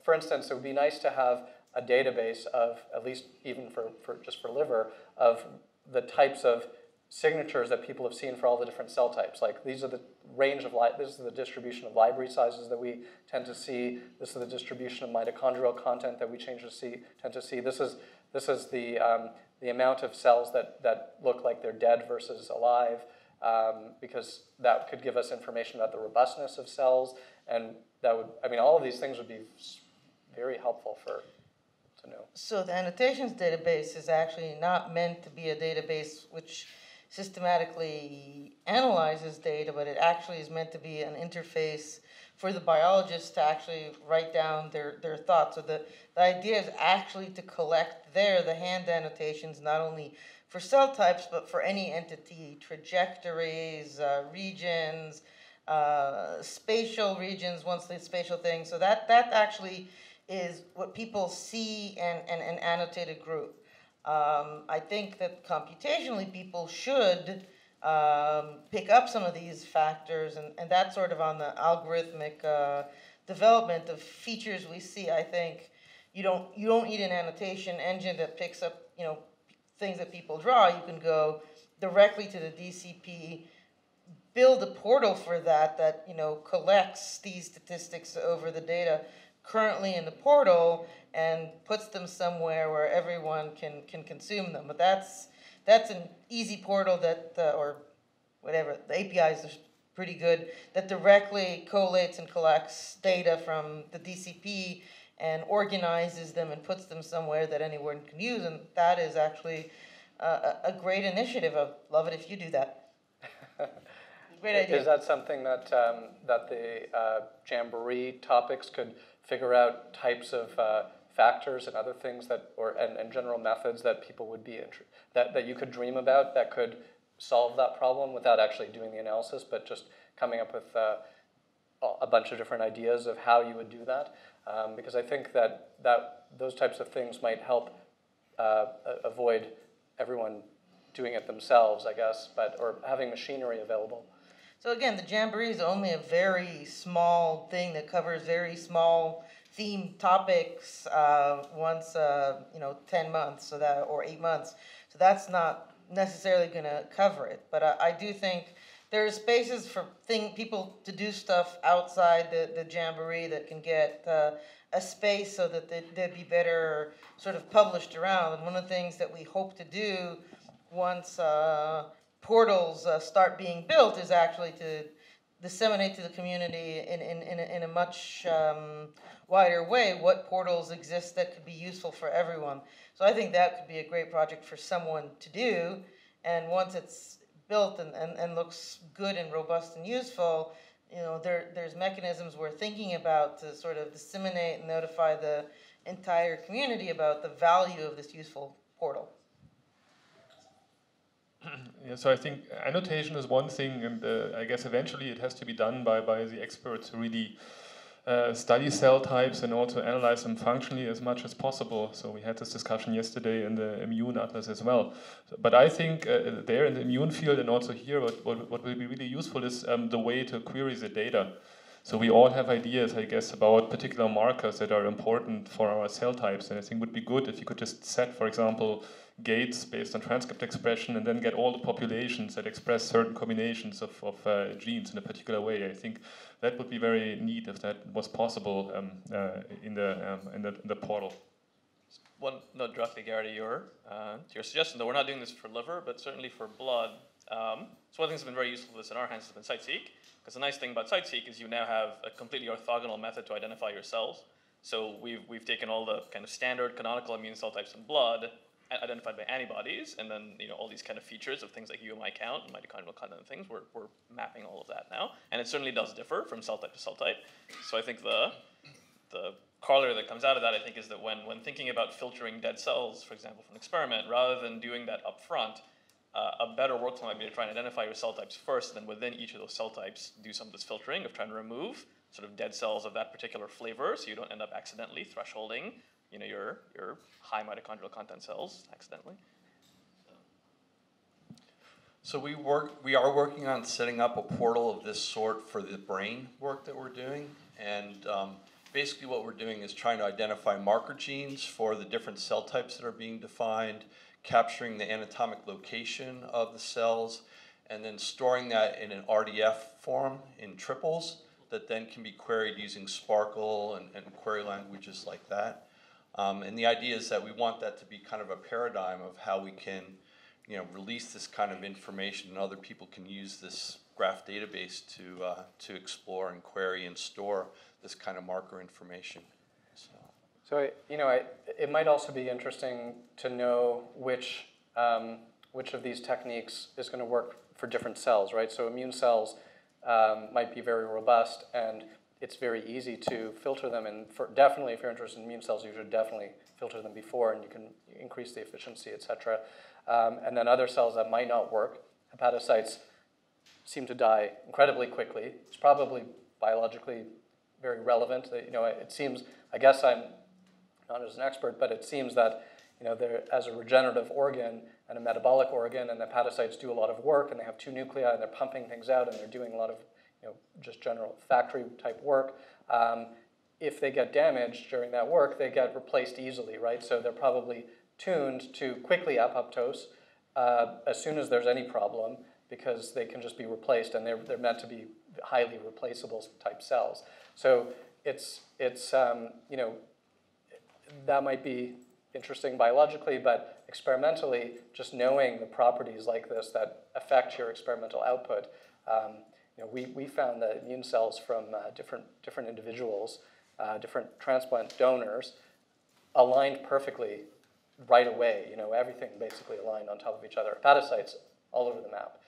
for instance, it would be nice to have a database of, at least even for liver, of the types of signatures that people have seen for all the different cell types. Like, these are the range of, this is the distribution of library sizes that we tend to see. This is the distribution of mitochondrial content that we tend to see. This is the amount of cells that look like they're dead versus alive, because that could give us information about the robustness of cells, and that would, all of these things would be very helpful to know. So the annotations database is actually not meant to be a database which systematically analyzes data, but it actually is meant to be an interface for the biologists to actually write down their thoughts. So the idea is actually to collect the hand annotations, not only for cell types, but for any entity, trajectories, regions, spatial regions, once the spatial thing. So that actually is what people see and an annotated group. I think that computationally people should pick up some of these factors, and that's sort of on the algorithmic development of features we see. I think you don't need an annotation engine that picks up things that people draw. You can go directly to the DCP, build a portal for that collects these statistics over the data currently in the portal and puts them somewhere where everyone can consume them. But that's an easy portal that, or whatever, the APIs are pretty good, that directly collates and collects data from the DCP and organizes them and puts them somewhere that anyone can use. And that is actually a great initiative. I'd love it if you do that. Great idea. Is that something that the Jamboree topics could figure out types of factors and other things and general methods that people would be that you could dream about that could solve that problem without actually doing the analysis, but just coming up with a bunch of different ideas of how you would do that? Because I think that those types of things might help avoid everyone doing it themselves, I guess, or having machinery available. So again, the Jamboree is only a very small thing that covers very small theme topics once 10 months, or 8 months. So that's not necessarily going to cover it. But I do think there are spaces for people to do stuff outside the Jamboree that can get a space so that they'd be better sort of published around. And one of the things that we hope to do once portals start being built is actually to disseminate to the community in a much wider way what portals exist that could be useful for everyone. So I think that could be a great project for someone to do. And once it's built and looks good and robust and useful, there's mechanisms we're thinking about to sort of disseminate and notify the entire community about the value of this useful portal. Yeah, so I think annotation is one thing, and I guess eventually it has to be done by the experts who really study cell types and also analyze them functionally as much as possible. So we had this discussion yesterday in the immune atlas as well. But I think there in the immune field and also here, what will be really useful is the way to query the data. So we all have ideas, I guess, about particular markers that are important for our cell types, and I think it would be good if you could just set, for example, gates based on transcript expression and then get all the populations that express certain combinations of genes in a particular way. I think that would be very neat if that was possible in the portal. One note directly, Gary, to your suggestion, though we're not doing this for liver, but certainly for blood. So one of the things that's been very useful for this in our hands has been CiteSeek, because the nice thing about CiteSeek is you now have a completely orthogonal method to identify your cells. So we've taken all the kind of standard canonical immune cell types in blood identified by antibodies, and then all these kind of features of things like UMI count and mitochondrial content and things, we're mapping all of that now, and it certainly does differ from cell type to cell type. So I think the corollary that comes out of that, I think, is that when thinking about filtering dead cells, for example, from an experiment, rather than doing that up front, a better workflow might be to try and identify your cell types first, and then within each of those cell types, do some of this filtering of trying to remove sort of dead cells of that particular flavor, so you don't end up accidentally thresholding, your high mitochondrial content cells accidentally. So we are working on setting up a portal of this sort for the brain work that we're doing, and basically what we're doing is trying to identify marker genes for the different cell types that are being defined, capturing the anatomic location of the cells, and then storing that in an RDF form in triples that then can be queried using Sparkle and query languages like that. And the idea is that we want that to be kind of a paradigm of how we can release this kind of information, and other people can use this graph database to explore and query and store this kind of marker information. So it might also be interesting to know which of these techniques is going to work for different cells, right? So immune cells might be very robust, and it's very easy to filter them. And definitely, if you're interested in immune cells, you should definitely filter them before, and you can increase the efficiency, et cetera. And then other cells that might not work, hepatocytes seem to die incredibly quickly. It's probably biologically very relevant. It seems, I guess I'm not as an expert, but it seems that they're as a regenerative organ and a metabolic organ, and the hepatocytes do a lot of work, and they have two nuclei, and they're pumping things out, and they're doing a lot of just general factory type work. If they get damaged during that work, they get replaced easily, right? So they're probably tuned to quickly apoptose as soon as there's any problem, because they can just be replaced, and they're meant to be highly replaceable type cells. So it's that might be interesting biologically, but experimentally, just knowing the properties like this that affect your experimental output, we found that immune cells from different individuals, different transplant donors, aligned perfectly right away. Everything basically aligned on top of each other. Hepatocytes all over the map.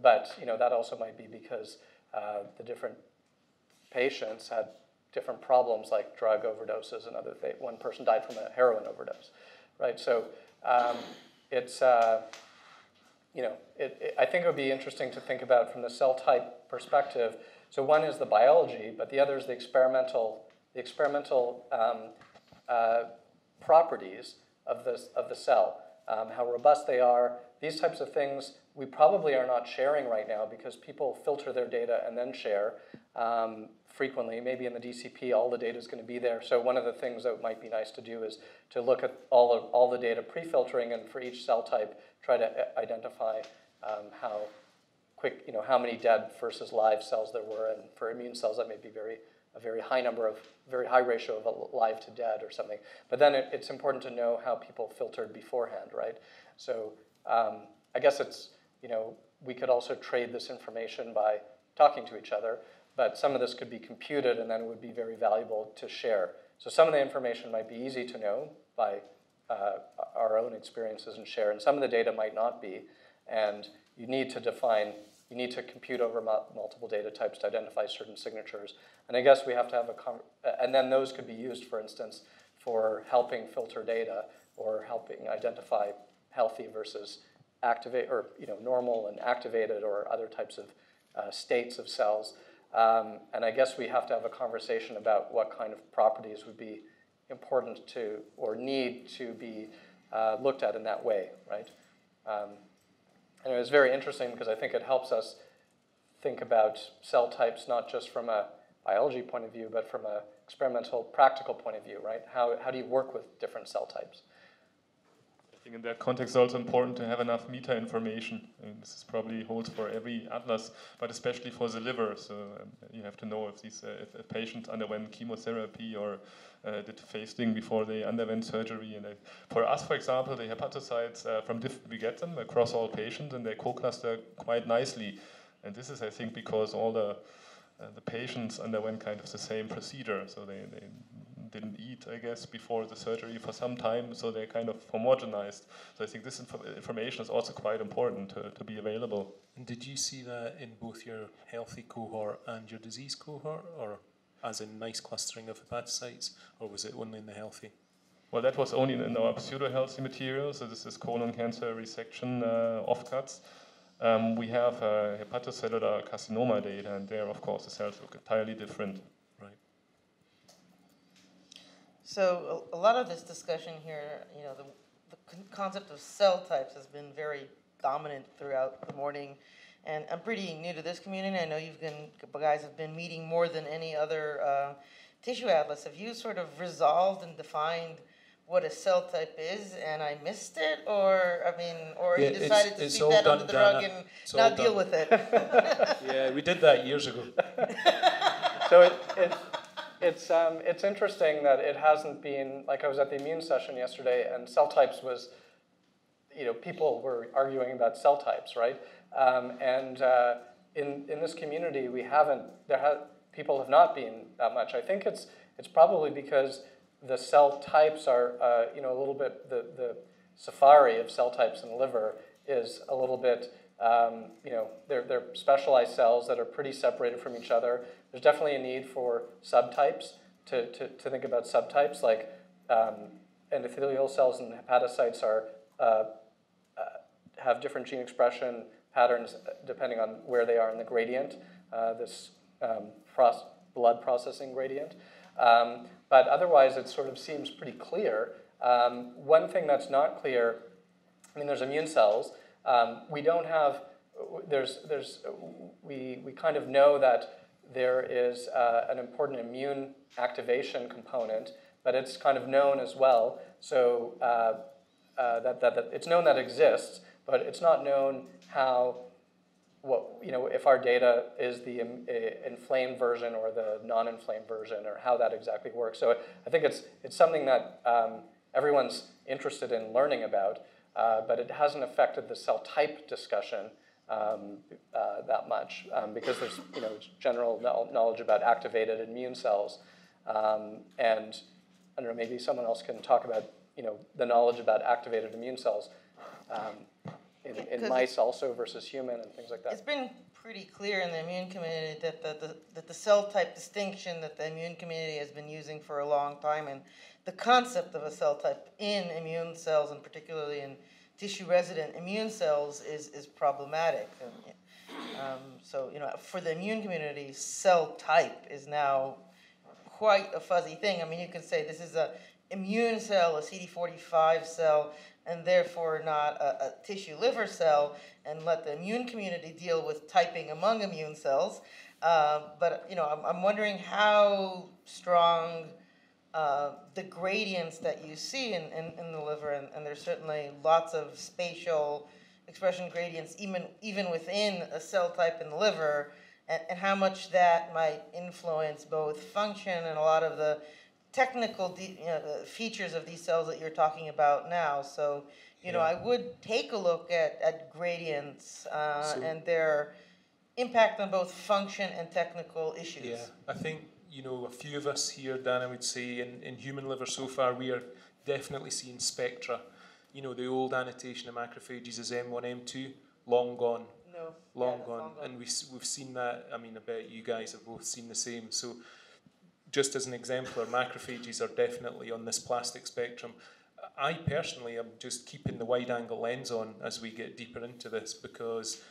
But that also might be because the different patients had different problems like drug overdoses and other things. One person died from a heroin overdose, right? So it's I think it would be interesting to think about from the cell type perspective. So one is the biology, but the other is the experimental properties of the cell, how robust they are. These types of things we probably are not sharing right now because people filter their data and then share frequently. Maybe in the DCP, all the data is going to be there. So one of the things that might be nice to do is to look at all the data pre-filtering, and for each cell type, try to identify how quick, how many dead versus live cells there were. And for immune cells, that may be a very high ratio of live to dead or something. But then it's important to know how people filtered beforehand, right? So I guess it's, we could also trade this information by talking to each other, but some of this could be computed, and then it would be very valuable to share. So some of the information might be easy to know by our own experiences and share, and some of the data might not be, and you need to compute over multiple data types to identify certain signatures. And I guess we have to have and then those could be used, for instance, for helping filter data or helping identify healthy versus activate, or normal and activated, or other types of states of cells. And I guess we have to have a conversation about what kind of properties would be important to, or need to be looked at in that way, right? And it was very interesting because I think it helps us think about cell types not just from a biology point of view, but from an experimental, practical point of view, right? How do you work with different cell types? I think in that context, it's also important to have enough meta information. And this is probably holds for every atlas, but especially for the liver. So you have to know if a patient underwent chemotherapy or did fasting before they underwent surgery. And for us, for example, the hepatocytes we get them across all patients, and they co-cluster quite nicely. And this is, I think, because all the patients underwent kind of the same procedure. So didn't eat, I guess, before the surgery for some time, so they're kind of homogenized. So I think this information is also quite important to be available. And did you see that in both your healthy cohort and your disease cohort, or as in nice clustering of hepatocytes, or was it only in the healthy? Well, that was only in our pseudo-healthy material, so this is colon cancer resection offcuts. We have hepatocellular carcinoma data, and there, of course, the cells look entirely different. Right. So a lot of this discussion here, you know, the concept of cell types has been very dominant throughout the morning. And I'm pretty new to this community. I know guys have been meeting more than any other tissue atlas. Have you sort of resolved and defined what a cell type is, and I missed it, or you decided to sweep that under the rug and not deal with it? Yeah, we did that years ago. So it's interesting that it hasn't been, like I was at the immune session yesterday, and cell types was, you know, people were arguing about cell types, right? In this community, people have not been that much. I think it's probably because the cell types are, you know, a little bit, the safari of cell types in the liver is a little bit, you know, they're specialized cells that are pretty separated from each other. There's definitely a need for subtypes to think about subtypes, like endothelial cells and hepatocytes have different gene expression patterns depending on where they are in the gradient, this blood processing gradient. But otherwise, it sort of seems pretty clear. One thing that's not clear, I mean, there's immune cells. We don't have, we kind of know that there is an important immune activation component, but it's kind of known as well. So that it's known that it exists, but it's not known how, you know, if our data is the inflamed version or the non-inflamed version, or how that exactly works. So I think it's something that everyone's interested in learning about, but it hasn't affected the cell type discussion that much, because there's, you know, general knowledge about activated immune cells, and I don't know, maybe someone else can talk about, you know, the knowledge about activated immune cells. In mice also versus human and things like that. It's been pretty clear in the immune community that the cell type distinction that the immune community has been using for a long time, and the concept of a cell type in immune cells, and particularly in tissue-resident immune cells, is problematic. So, you know, for the immune community, cell type is now quite a fuzzy thing. I mean, you can say this is a immune cell, a CD45 cell, and therefore not a tissue liver cell, and let the immune community deal with typing among immune cells. But, you know, I'm wondering how strong the gradients that you see in the liver, and there's certainly lots of spatial expression gradients even within a cell type in the liver, and how much that might influence both function and a lot of the technical features of these cells that you're talking about now. So, you know, I would take a look at gradients and their impact on both function and technical issues. Yeah, I think, you know, a few of us here, Dan, I would say, in human liver so far, we are definitely seeing spectra. You know, the old annotation of macrophages is M1, M2, long gone. No. Long gone. And we've seen that. I mean, I bet you guys have both seen the same. So, just as an exemplar, macrophages are definitely on this plastic spectrum. I personally am just keeping the wide-angle lens on as we get deeper into this, because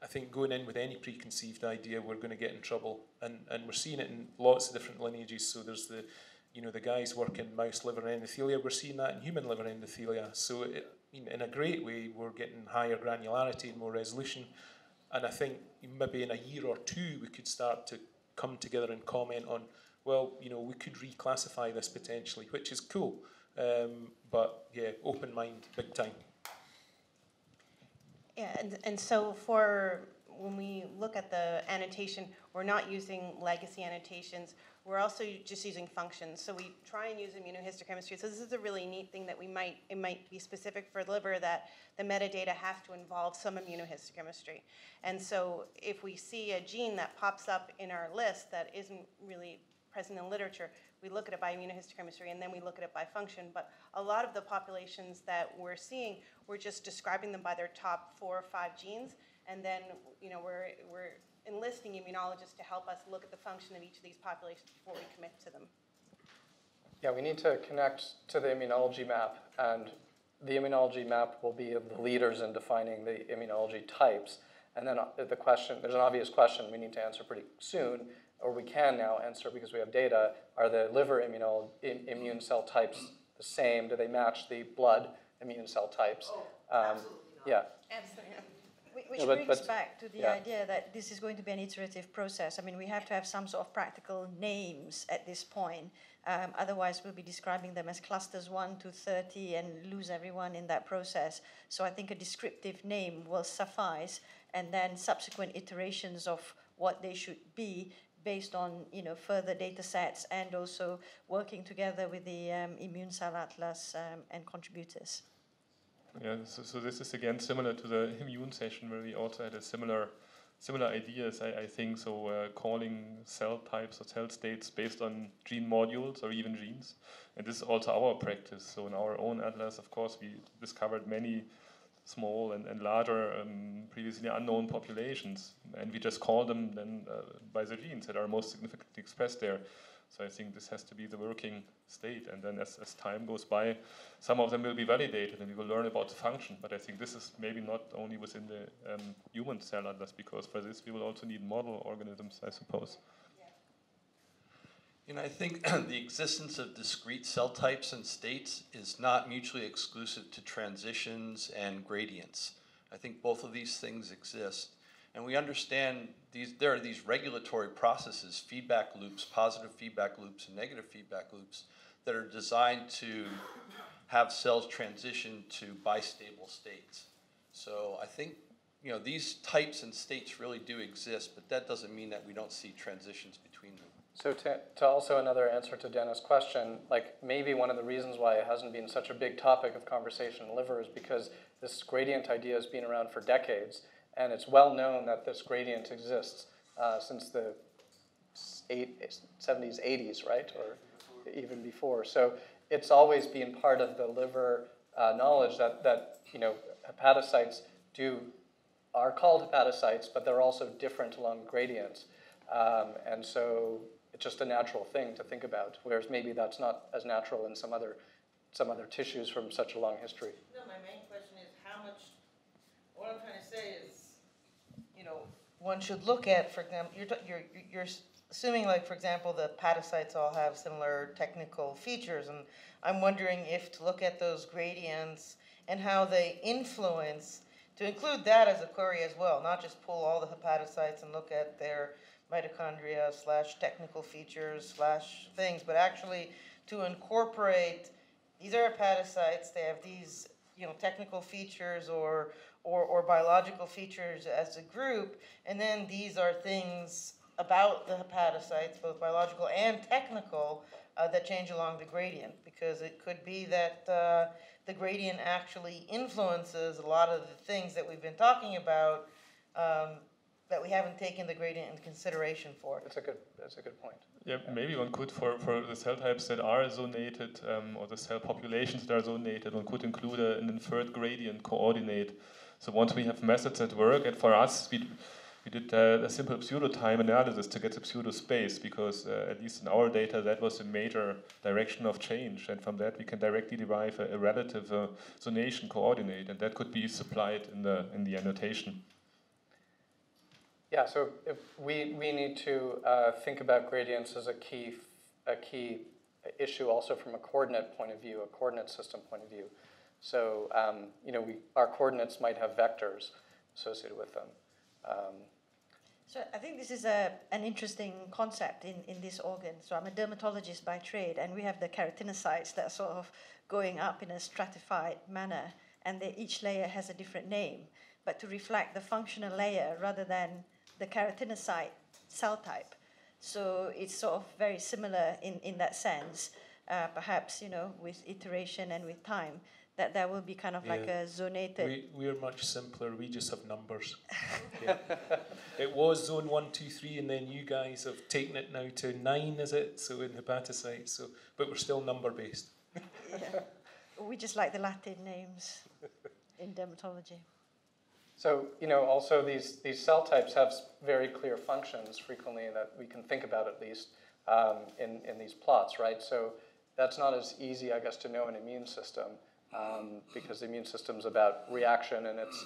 I think going in with any preconceived idea, we're going to get in trouble. And we're seeing it in lots of different lineages. So there's the, you know, the guys working mouse liver endothelia. We're seeing that in human liver endothelia. So in a great way, we're getting higher granularity and more resolution. And I think maybe in a year or two, we could start to come together and comment on, well, you know, we could reclassify this potentially, which is cool. But yeah, open mind, big time. Yeah, and so for when we look at the annotation, we're not using legacy annotations. We're also just using functions. So we try and use immunohistochemistry. So this is a really neat thing that it might be specific for liver, that the metadata has to involve some immunohistochemistry. And so if we see a gene that pops up in our list that isn't really present in literature. We look at it by immunohistochemistry, and then we look at it by function. But a lot of the populations that we're seeing, we're just describing them by their top 4 or 5 genes, and then we're enlisting immunologists to help us look at the function of each of these populations before we commit to them. Yeah, we need to connect to the immunology map, and the immunology map will be the leaders in defining the immunology types. And then the question, there's an obvious question we need to answer pretty soon, or we can now answer because we have data. Are the liver immune cell types the same? Do they match the blood immune cell types? Absolutely not. Yeah. Absolutely not. Which brings back to the idea that this is going to be an iterative process. I mean, we have to have some sort of practical names at this point. Otherwise, we'll be describing them as clusters 1 to 30 and lose everyone in that process. So I think a descriptive name will suffice, and then subsequent iterations of what they should be based on further data sets, and also working together with the Immune Cell Atlas and contributors. Yeah, so this is again similar to the immune session where we also had a similar ideas, I think. So calling cell types or cell states based on gene modules or even genes. And this is also our practice. So in our own atlas, of course, we discovered many small and larger previously unknown populations. And we just call them then by the genes that are most significantly expressed there. So I think this has to be the working state. And then as time goes by, some of them will be validated and we will learn about the function. But I think this is maybe not only within the human cell atlas, because for this we will also need model organisms, I suppose. I think the existence of discrete cell types and states is not mutually exclusive to transitions and gradients. I think both of these things exist. And we understand there are these regulatory processes, feedback loops, positive feedback loops and negative feedback loops, that are designed to have cells transition to bistable states. So I think these types and states really do exist, but that doesn't mean that we don't see transitions between them. So to also another answer to Dennis' question, like maybe one of the reasons why it hasn't been such a big topic of conversation in liver is because this gradient idea has been around for decades. And it's well known that this gradient exists since the 70s, 80s, right? Or even before. So it's always been part of the liver knowledge that hepatocytes are called hepatocytes, but they're also different along gradients. And so it's just a natural thing to think about, whereas maybe that's not as natural in some other tissues from such a long history. No, my main question is how much, what I'm trying to say is, one should look at, for example, you're assuming, like, for example, the hepatocytes all have similar technical features, and I'm wondering if to look at those gradients and how they influence, to include that as a query as well, not just pull all the hepatocytes and look at their mitochondria / technical features / things, but actually to incorporate, these are hepatocytes, they have these technical features or biological features as a group, and then these are things about the hepatocytes, both biological and technical, that change along the gradient, because it could be that the gradient actually influences a lot of the things that we've been talking about that we haven't taken the gradient into consideration for. That's a good point. Yeah, maybe one could, for the cell types that are zonated, or the cell populations that are zonated, one could include an inferred gradient coordinate. So once we have methods that work, and for us, we did a simple pseudo-time analysis to get the pseudo-space, because at least in our data, that was a major direction of change. And from that, we can directly derive a relative zonation coordinate, and that could be supplied in the annotation. Yeah, so if we need to think about gradients as a key issue also from a coordinate point of view, a coordinate system point of view. So our coordinates might have vectors associated with them. So I think this is an interesting concept in this organ. So I'm a dermatologist by trade, and we have the keratinocytes that are sort of going up in a stratified manner, and each layer has a different name, but to reflect the functional layer rather than the keratinocyte cell type. So it's sort of very similar in that sense, perhaps with iteration and with time, that there will be kind of like a zonated. We're much simpler. We just have numbers. It was zone 1, 2, 3, and then you guys have taken it now to 9, is it? So in hepatocytes. So, but we're still number based. Yeah. We just like the Latin names in dermatology. So, also these cell types have very clear functions frequently that we can think about at least in these plots, right? So that's not as easy, I guess, to know an immune system because the immune system is about reaction and it's,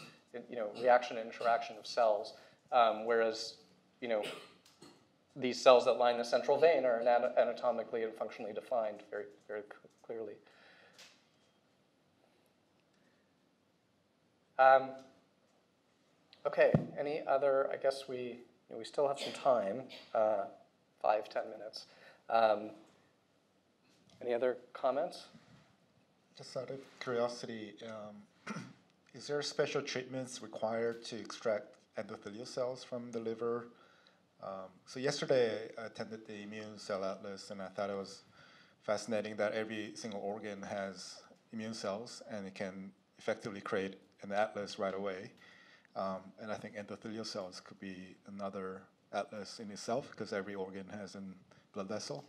reaction and interaction of cells, whereas, these cells that line the central vein are anatomically and functionally defined very, very clearly. Okay, any other, I guess we still have some time, 5-10 minutes. Any other comments? Just out of curiosity, is there special treatments required to extract endothelial cells from the liver? So yesterday I attended the Immune Cell Atlas and I thought it was fascinating that every single organ has immune cells and it can effectively create an atlas right away. And I think endothelial cells could be another atlas in itself because every organ has a blood vessel.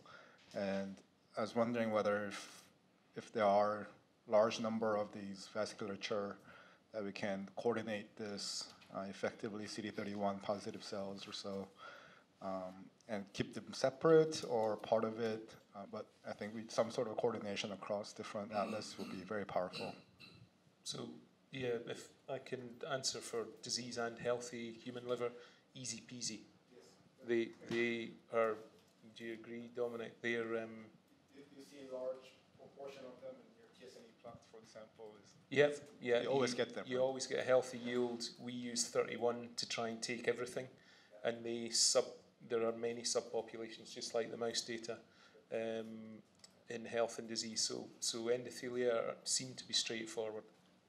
And I was wondering whether if there are large number of these vasculature that we can coordinate this effectively CD31 positive cells or so and keep them separate or part of it. But I think some sort of coordination across different atlas will be very powerful. So yeah, if I can answer for disease and healthy human liver, easy peasy. Yes. They are. Do you agree, Dominic? They are. You see a large proportion of them in your TSNE plot, for example. Yeah. You always get them. You always get a healthy yield. We use 31 to try and take everything, and there are many subpopulations, just like the mouse data, in health and disease. So endothelia seem to be straightforward.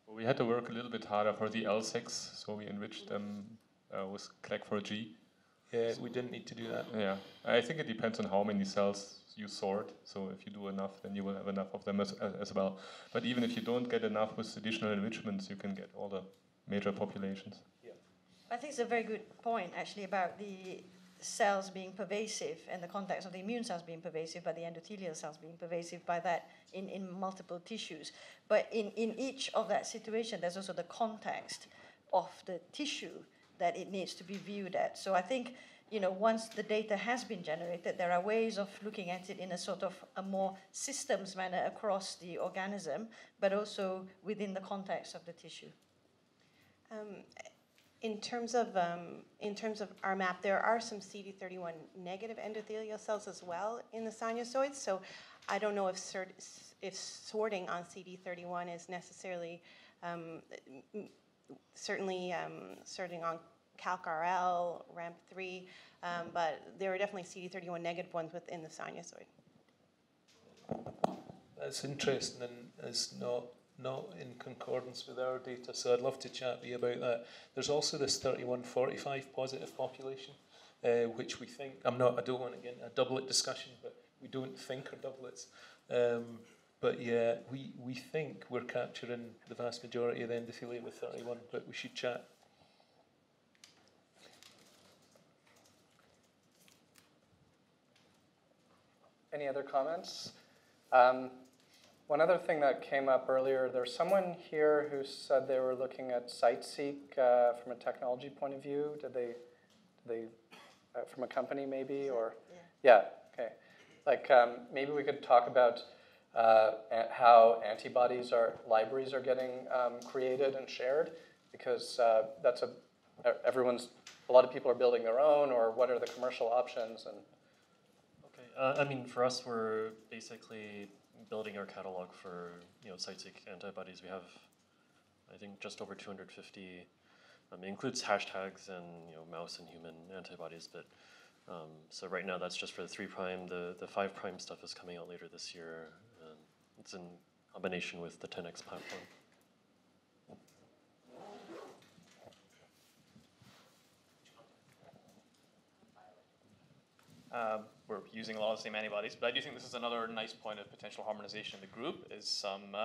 We had to work a little bit harder for the L6, so we enriched them with CLAC4G. Yeah, we didn't need to do that. Yeah, I think it depends on how many cells you sort. So if you do enough, then you will have enough of them as well. But even if you don't get enough with additional enrichments, you can get all the major populations. Yeah. I think it's a very good point, actually, about the cells being pervasive and the context of the immune cells being pervasive, but the endothelial cells being pervasive by that in multiple tissues. But in each of that situation, there's also the context of the tissue that it needs to be viewed at. So I think, once the data has been generated, there are ways of looking at it in a sort of a more systems manner across the organism, but also within the context of the tissue. In terms of our map, there are some CD31 negative endothelial cells as well in the sinusoids. So I don't know if sorting on CD31 is necessarily certainly sorting on CalcRL, RAMP3, but there are definitely CD31 negative ones within the sinusoid. That's interesting and is not in concordance with our data, so I'd love to chat with you about that. There's also this 3145 positive population, which we think, I don't want to get into a doublet discussion, but we don't think are doublets. But yeah, we think we're capturing the vast majority of the endothelia with 31, but we should chat. Any other comments? One other thing that came up earlier, there's someone here who said they were looking at site-seek from a technology point of view. Did they from a company maybe, or? Yeah, okay. Like maybe we could talk about how libraries are getting created and shared, because that's a lot of people are building their own, or what are the commercial options? And okay, for us, we're basically building our catalog for site-seek antibodies. We have, I think, just over 250. It includes hashtags and mouse and human antibodies. But so right now that's just for the 3'. The 5' stuff is coming out later this year. And it's in combination with the 10x platform. We're using a lot of the same antibodies, but I do think this is another nice point of potential harmonization in the group, is some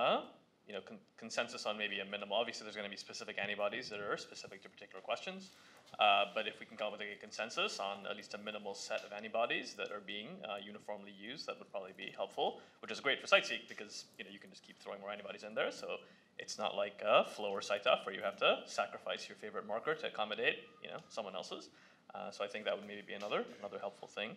consensus on maybe a minimal. Obviously, there's going to be specific antibodies that are specific to particular questions. But if we can come up with a consensus on at least a minimal set of antibodies that are being uniformly used, that would probably be helpful, which is great for CiteSeek because you can just keep throwing more antibodies in there. So it's not like flow or CiteOff where you have to sacrifice your favorite marker to accommodate someone else's. So I think that would maybe be another helpful thing.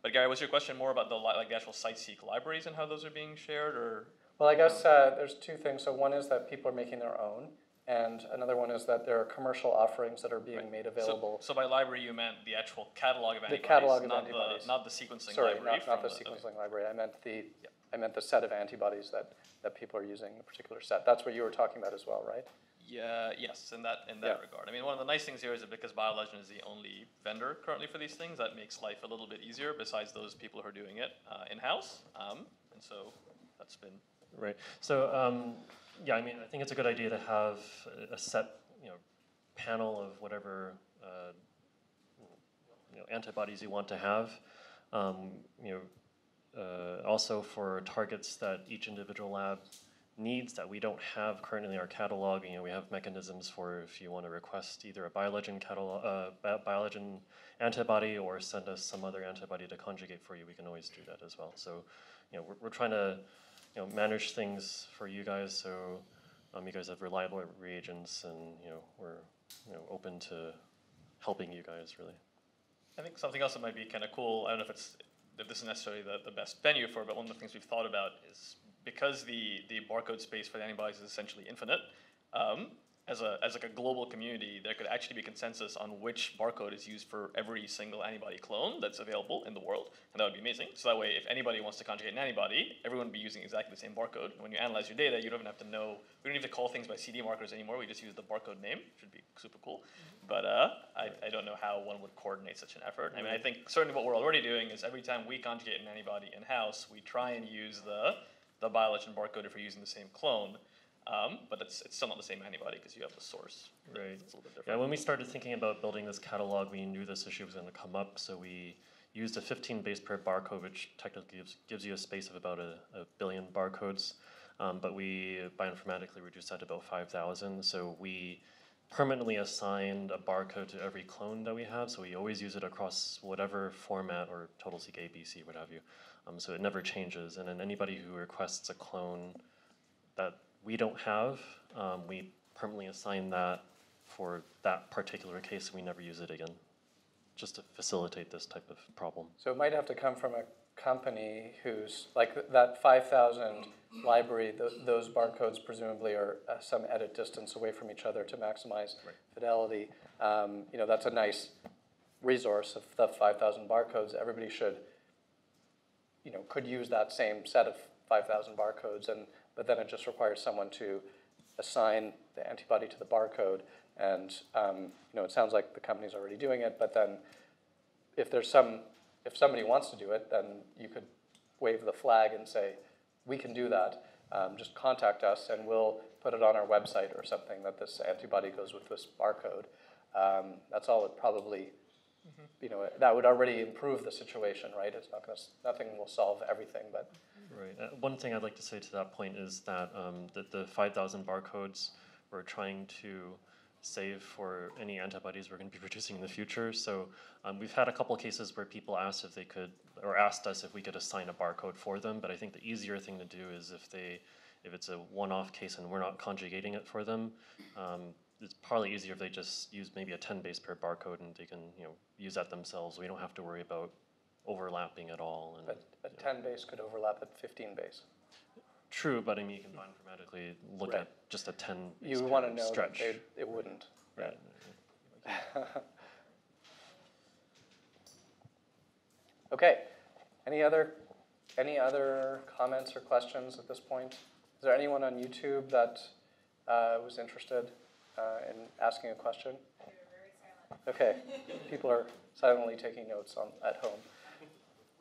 But Gary, was your question more about the actual CiteSeek libraries and how those are being shared, or? Well, I guess there's two things. So one is that people are making their own, and another one is that there are commercial offerings that are being made available. So by library, you meant the actual catalog of antibodies, the catalog of antibodies, not the sequencing Sorry, library. not the sequencing library. I meant the set of antibodies that people are using, a particular set. That's what you were talking about as well, right? Yeah. Yes. In that regard. I mean, one of the nice things here is that because BioLegend is the only vendor currently for these things, that makes life a little bit easier. Besides those people who are doing it in-house, and so that's been. Right. So yeah, I mean, I think it's a good idea to have a set, panel of whatever antibodies you want to have. Also for targets that each individual lab needs that we don't have currently in our catalog. We have mechanisms for if you want to request either a BioLegend catalog, BioLegend antibody, or send us some other antibody to conjugate for you. We can always do that as well. So, we're trying to manage things for you guys, so you guys have reliable reagents, and we're open to helping you guys really. I think something else that might be kind of cool. I don't know if this is necessarily the best venue for it, but one of the things we've thought about is because the barcode space for the antibodies is essentially infinite. As like a global community, there could actually be consensus on which barcode is used for every single antibody clone that's available in the world, and that would be amazing. So that way, if anybody wants to conjugate an antibody, everyone would be using exactly the same barcode. And when you analyze your data, you don't even have to know. We don't need to call things by CD markers anymore. We just use the barcode name, which would be super cool. But I don't know how one would coordinate such an effort. I mean, I think certainly what we're already doing is every time we conjugate an antibody in-house, we try and use the BioLegend barcode if we're using the same clone. But it's still not the same antibody because you have the source. Right. It's a little bit different. Yeah, when we started thinking about building this catalog, we knew this issue was going to come up, so we used a 15 base pair barcode, which technically gives you a space of about a billion barcodes. But we bioinformatically reduced that to about 5,000. So we permanently assigned a barcode to every clone that we have. So we always use it across whatever format or total-seq A, B, C, what have you. So it never changes. And then anybody who requests a clone that we don't have, we permanently assign that for that particular case, and we never use it again, just to facilitate this type of problem. So it might have to come from a company who's, like that 5,000 library, those barcodes presumably are some edit distance away from each other to maximize fidelity. That's a nice resource of the 5,000 barcodes. Everybody could use that same set of 5,000 barcodes, but then it just requires someone to assign the antibody to the barcode, and it sounds like the company's already doing it. But then, if somebody wants to do it, then you could wave the flag and say, "We can do that. Just contact us, and we'll put it on our website or something that this antibody goes with this barcode." That's all it probably. That would already improve the situation, right? It's not nothing will solve everything, but. Right. One thing I'd like to say to that point is that the 5,000 barcodes we're trying to save for any antibodies we're going to be producing in the future. So we've had a couple of cases where people asked if they could, or asked us if we could assign a barcode for them. But I think the easier thing to do is if it's a one-off case and we're not conjugating it for them, it's probably easier if they just use maybe a 10 base pair barcode and they can use that themselves. We don't have to worry about overlapping at all. And, but a 10 base could overlap at 15 base. True, but I mean, you can bioinformatically look at just a 10 base You want to know stretch. that it wouldn't. Right. Okay. Any other comments or questions at this point? Is there anyone on YouTube that was interested in asking a question? Okay. People are silently taking notes at home.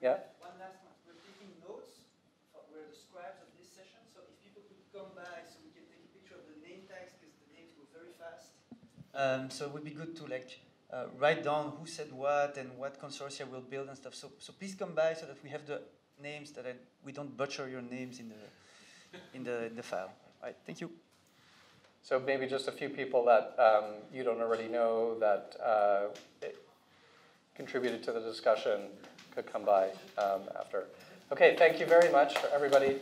Yeah? One last one. We're taking notes. We're the scribes of this session, so if people could come by so we can take a picture of the name tags because the names go very fast. So it would be good to write down who said what and what consortia will build and stuff. So please come by so that we have the names, that we don't butcher your names in the file. All right, thank you. So maybe just a few people that you don't already know that contributed to the discussion could come by after. Okay, thank you very much for everybody.